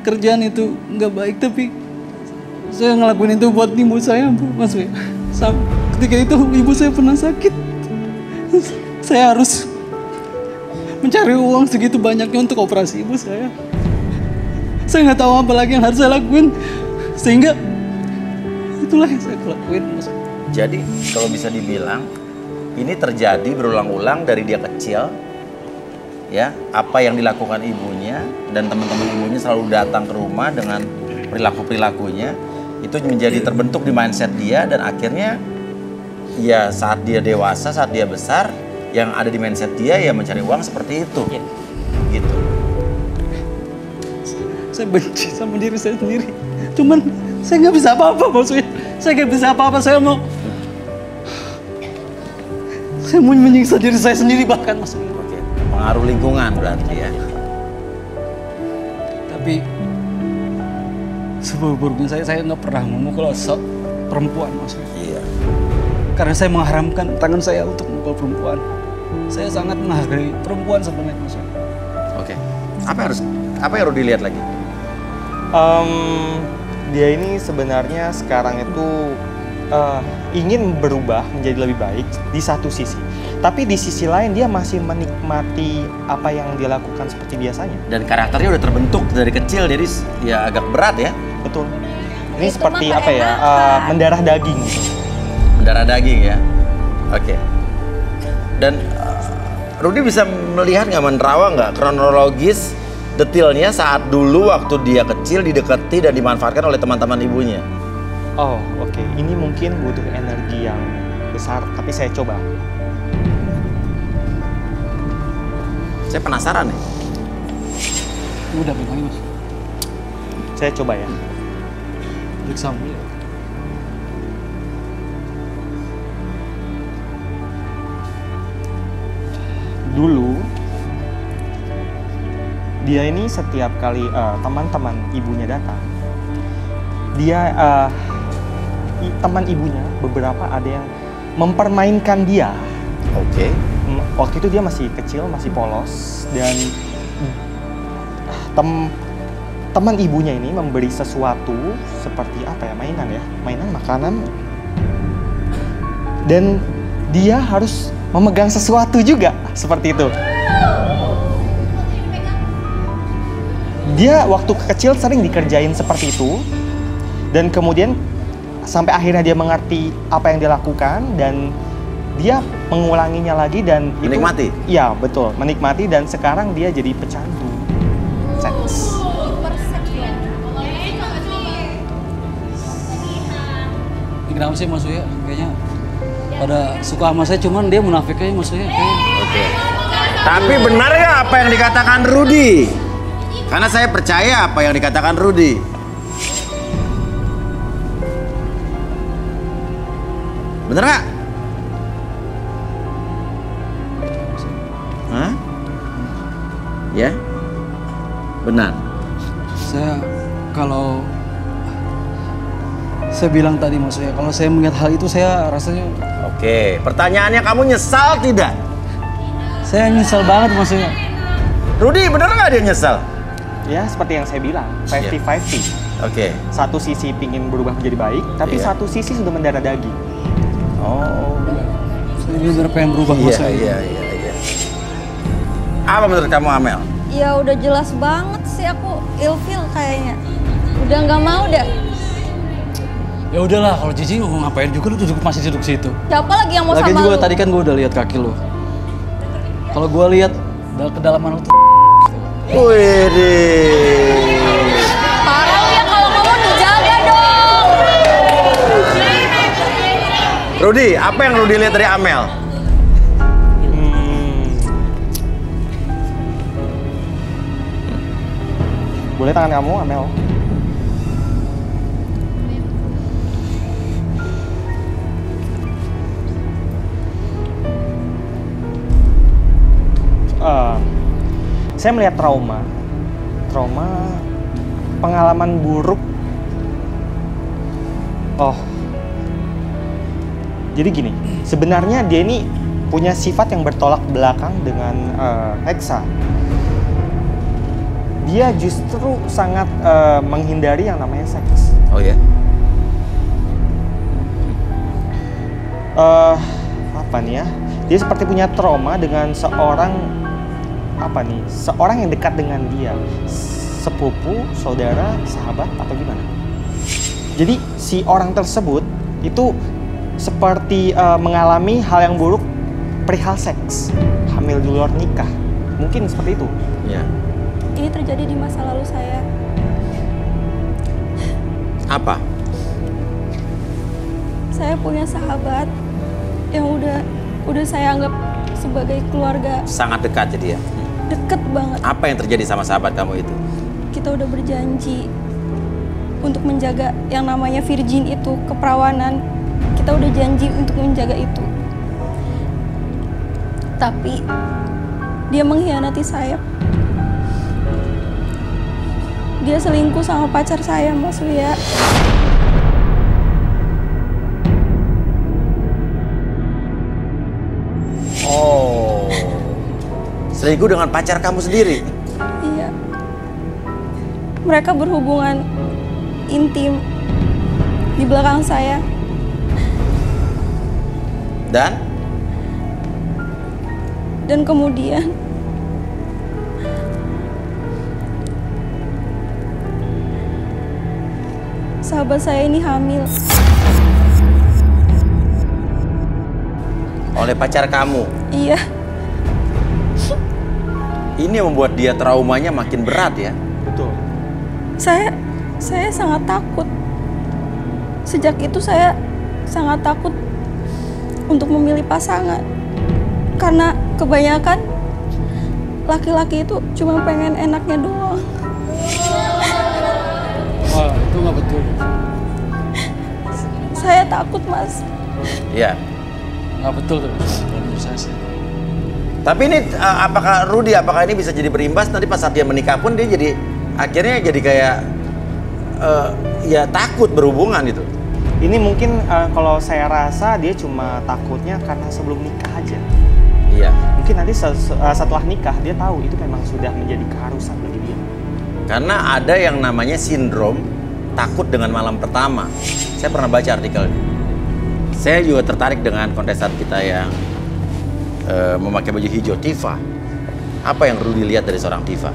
kerjaan itu nggak baik, tapi saya ngelakuin itu buat ibu saya, maksudnya. Ketika itu ibu saya pernah sakit. Saya harus mencari uang segitu banyaknya untuk operasi ibu saya. Saya nggak tahu apa lagi yang harus saya lakuin, sehingga itulah yang saya lakuin. Jadi kalau bisa dibilang ini terjadi berulang-ulang dari dia kecil, ya, apa yang dilakukan ibunya dan teman-teman ibunya selalu datang ke rumah dengan perilakunya itu menjadi terbentuk di mindset dia, dan akhirnya ya saat dia dewasa, saat dia besar, yang ada di mindset dia ya mencari uang seperti itu. Ya. Gitu. Saya benci sama diri saya sendiri. Cuman saya nggak bisa apa-apa, maksudnya. Saya nggak bisa apa-apa. Saya mau menyiksa diri saya sendiri bahkan, maksudnya. Oke. Pengaruh lingkungan berarti ya. Tapi seburuk-buruknya saya nggak pernah memukul perempuan, maksudnya. Iya. Karena saya mengharamkan tangan saya untuk memukul perempuan. Saya sangat menghargai perempuan sebenarnya, maksudnya. Oke. Apa yang harus dilihat lagi? Dia ini sebenarnya sekarang itu ingin berubah menjadi lebih baik di satu sisi. Tapi di sisi lain dia masih menikmati apa yang dia lakukan seperti biasanya. Dan karakternya udah terbentuk dari kecil, jadi ya agak berat ya. Betul. Ini seperti apa ya, mendarah daging gitu. Mendarah daging ya. Oke. Dan Rudy bisa melihat nggak, menerawang nggak kronologis detailnya saat dulu waktu dia kecil didekati dan dimanfaatkan oleh teman-teman ibunya? Oh, oke. Ini mungkin butuh energi yang besar, tapi saya coba. Saya penasaran nih. Udah pegang Mas. Saya coba ya. Periksa. Dulu dia ini setiap kali teman-teman ibunya datang, dia teman ibunya beberapa ada yang mempermainkan dia. Oke. Waktu itu dia masih kecil, masih polos, dan teman ibunya ini memberi sesuatu seperti apa ya, mainan, makanan, dan dia harus memegang sesuatu juga seperti itu. Dia waktu kecil sering dikerjain seperti itu, dan kemudian sampai akhirnya dia mengerti apa yang dia lakukan dan dia mengulanginya lagi dan menikmati. Iya, betul, menikmati, dan sekarang dia jadi pecandu seks. Kenapa sih Mas Uya? Kayaknya pada suka sama saya, cuman dia munafik aja Mas Uya. Oke. Tapi benar nggak apa yang dikatakan Rudy? Karena saya percaya apa yang dikatakan Rudy. Bener nggak? Hah? Ya? Benar. Saya bilang tadi Mas Uya, kalau saya melihat hal itu saya rasanya... Oke, pertanyaannya kamu nyesal tidak? Saya nyesal banget Mas Uya. Rudy, bener nggak dia nyesal? Ya, seperti yang saya bilang, 50-50. Oke. Satu sisi ingin berubah menjadi baik, tapi satu sisi sudah mendarah daging. Oh. Saya benar pengen berubah Mas Uya. Iya. Apa menurut kamu, Amel? Ya udah jelas banget sih, aku ilfil kayaknya. Udah nggak mau deh. Ya udahlah, kalau Cici mau ngapain juga lu masih duduk situ. Siapa lagi yang mau Lagi sama juga lu? tadi kan gue udah lihat kaki lu. Kalau gue lihat kedalaman lu tuh. Wih. Parah lu ya, kalau ngomong dijaga dong. Rudy, apa yang Rudy lihat dari Amel? Boleh tangan kamu, Amel? Saya melihat trauma, pengalaman buruk. Oh, jadi gini, sebenarnya dia ini punya sifat yang bertolak belakang dengan Hexa. Dia justru sangat menghindari yang namanya seks. Oh ya? Apa nih ya? Dia seperti punya trauma dengan seorang yang dekat dengan dia, sepupu, saudara, sahabat, atau gimana. Jadi si orang tersebut itu seperti mengalami hal yang buruk perihal seks, hamil di luar nikah, mungkin seperti itu. Ya. Ini terjadi di masa lalu saya. Apa? Saya punya sahabat yang udah saya anggap sebagai keluarga. Sangat dekat jadi ya? Deket banget. Apa yang terjadi sama sahabat kamu itu? Kita udah berjanji untuk menjaga yang namanya virgin itu, keperawanan. Kita udah janji untuk menjaga itu. Tapi dia mengkhianati saya. Dia selingkuh sama pacar saya, Mas Uya. Oh, selingkuh dengan pacar kamu sendiri? Iya. Mereka berhubungan intim di belakang saya. Dan kemudian sahabat saya ini hamil. Oleh pacar kamu? Iya. Ini yang membuat dia traumanya makin berat ya? Betul. Saya sangat takut. Sejak itu saya sangat takut untuk memilih pasangan. Karena kebanyakan laki-laki itu cuma pengen enaknya doang. Wah, itu nggak betul. Saya takut, Mas. Iya. Nggak betul tuh, menurut saya sih. Tapi ini apakah ini bisa jadi berimbas nanti pas saat dia menikah pun dia jadi akhirnya jadi kayak ya takut berhubungan itu. Ini mungkin kalau saya rasa dia cuma takutnya karena sebelum nikah aja. Iya. Mungkin nanti setelah nikah dia tahu itu memang sudah menjadi keharusan bagi dia. Karena ada yang namanya sindrom takut dengan malam pertama. Saya pernah baca artikelnya. Saya juga tertarik dengan kontestan kita yang memakai baju hijau, Tifa. Apa yang Rudy lihat dari seorang Tifa?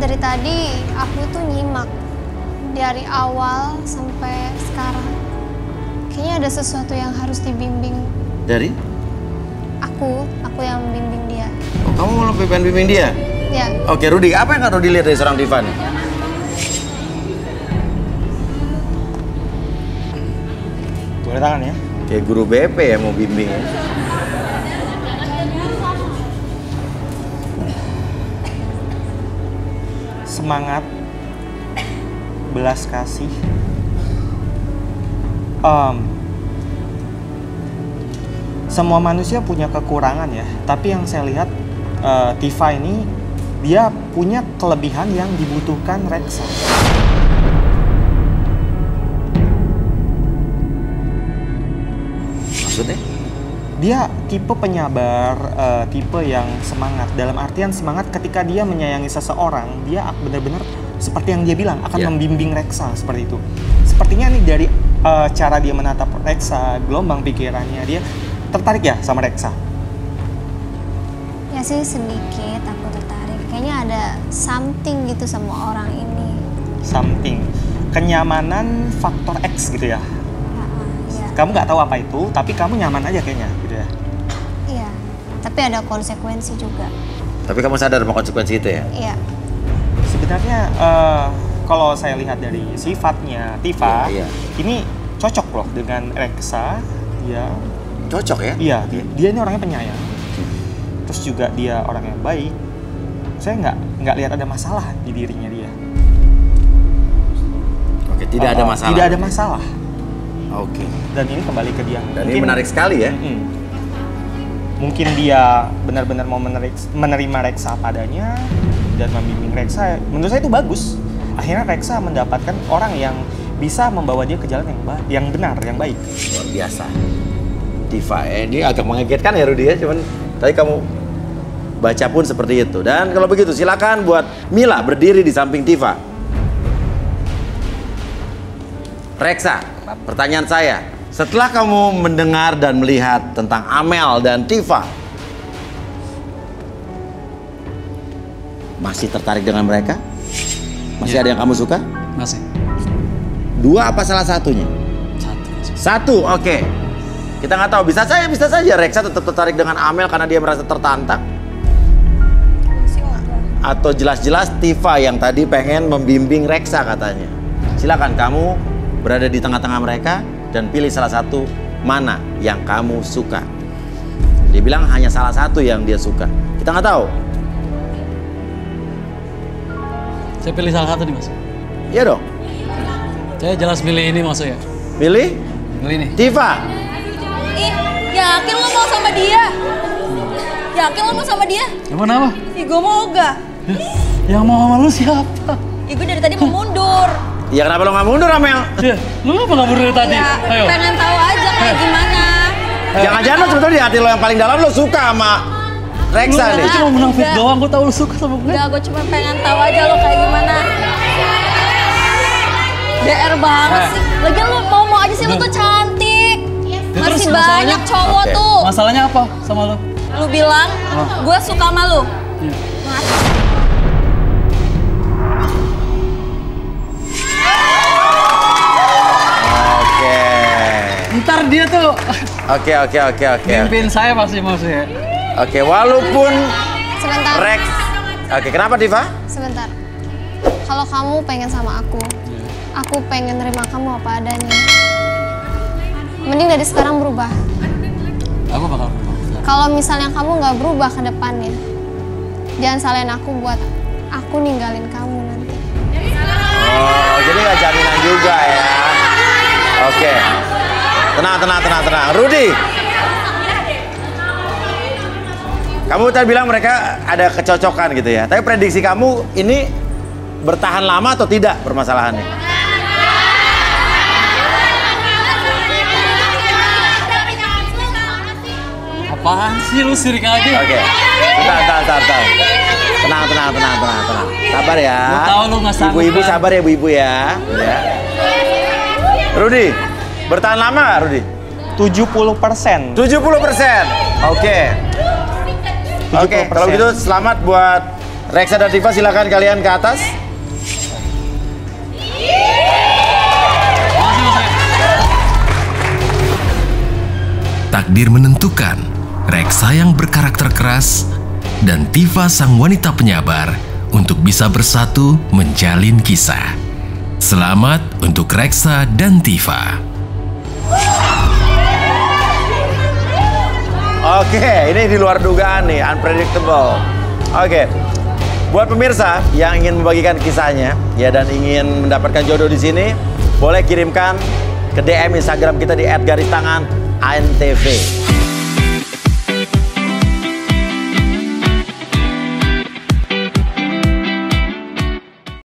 Dari tadi aku tuh nyimak dari awal sampai sekarang. Kayaknya ada sesuatu yang harus dibimbing. Dari? Aku yang membimbing dia. Oh, kamu mau bimbing dia? Ya. Oke, Rudy, apa yang Rudy lihat dari seorang Tifa nih? Boleh tangan ya? Kayak guru BP ya mau bimbing ya. Semangat, belas kasih, semua manusia punya kekurangan ya. Tapi yang saya lihat Tifa ini dia punya kelebihan yang dibutuhkan Reksa. Maksudnya? Dia tipe penyabar, tipe yang semangat. Dalam artian semangat ketika dia menyayangi seseorang, dia benar-benar seperti yang dia bilang akan membimbing Reksa seperti itu. Sepertinya nih dari cara dia menatap Reksa, gelombang pikirannya, dia tertarik ya sama Reksa? Ya sih sedikit aku tertarik. Kayaknya ada something gitu sama orang ini. Something, kenyamanan faktor X gitu ya? Kamu nggak tahu apa itu, tapi kamu nyaman aja kayaknya, gitu ya? Iya, tapi ada konsekuensi juga. Tapi kamu sadar sama konsekuensi itu ya? Iya. Sebenarnya kalau saya lihat dari sifatnya Tifa, ini cocok loh dengan Reksa. Dia cocok ya? Iya, dia ini orangnya penyayang. Terus juga dia orang yang baik. Saya nggak lihat ada masalah di dirinya dia. Oke, tidak ada masalah. Tidak ada masalah. Oke. Dan ini kembali ke dia. Dan ini menarik sekali ya. Mungkin dia benar-benar mau menerima Reksa padanya dan membimbing Reksa. Menurut saya itu bagus. Akhirnya Reksa mendapatkan orang yang bisa membawa dia ke jalan yang benar, yang baik. Luar biasa. Tifa, ini agak mengagetkan ya Rudy ya. Cuman tadi kamu baca pun seperti itu. Dan kalau begitu silakan buat Mila berdiri di samping Tifa. Reksa, pertanyaan saya, setelah kamu mendengar dan melihat tentang Amel dan Tifa, masih tertarik dengan mereka? Masih ada yang kamu suka? Masih. Dua apa salah satunya? Satu, oke. Kita nggak tahu, bisa saja Reksa tetap tertarik dengan Amel karena dia merasa tertantang. Atau jelas-jelas Tifa yang tadi pengen membimbing Reksa katanya. Silakan kamu berada di tengah-tengah mereka dan pilih salah satu mana yang kamu suka. Dia bilang hanya salah satu yang dia suka. Kita nggak tahu. Saya pilih salah satu nih Mas. Iya dong. Saya jelas pilih ini maksudnya. Pilih? Pilih nih. Tifa. Ih, yakin lo mau sama dia? Yakin lo mau sama dia? Emang kenapa? Ih, gue mau Oga. Yang mau sama lu siapa? Ih, gue dari tadi mau mundur. Ya kenapa lo nggak mundur, Amel? Iya, lu ngapa nggak mundur dari tadi? Ya, ayo. Pengen tahu aja kayak gimana. Jangan-jangan lo sebetulnya di hati lo yang paling dalam lo suka sama Reksa nih. Lu cuma munafik doang, gue tau lu suka sama gue. Enggak, gue cuma pengen tahu aja lo kayak gimana. DR banget sih. Lagian lo mau aja sih, lo tuh cantik. Masih banyak cowok tuh. Masalahnya apa sama lo? Lu bilang gue suka sama lu. Oke. Ntar dia tuh Oke. mimpin saya pasti maksudnya. Oke, walaupun Sebentar. Rex. Oke, kenapa Diva? Sebentar. Kalau kamu pengen sama aku pengen nerima kamu apa adanya. Mending dari sekarang berubah. Aku bakal berubah. Kalau misalnya kamu nggak berubah ke depannya, jangan salahin aku buat aku ninggalin kamu nanti. Oh, jadi nggak jaminan juga ya. Oke. Tenang. Rudy. Kamu tadi bilang mereka ada kecocokan gitu ya. Tapi prediksi kamu ini bertahan lama atau tidak permasalahannya? Apaan sih lu sirik aja? Oke. Bentar. Tenang. Sabar ya. Gua tahu lu nggak sanggup. Ibu-ibu sabar ya, ibu-ibu ya. Rudy, bertahan lama nggak Rudy? 70%. 70%. Oke. Oke, kalau gitu selamat buat Rexa dan Diva, silakan kalian ke atas. Takdir menentukan Rexa yang berkarakter keras dan Diva sang wanita penyabar untuk bisa bersatu menjalin kisah. Selamat untuk Rexa dan Diva. Oke, ini di luar dugaan nih, unpredictable. Oke, buat pemirsa yang ingin membagikan kisahnya ya dan ingin mendapatkan jodoh di sini, boleh kirimkan ke DM Instagram kita di @garistangan_antv.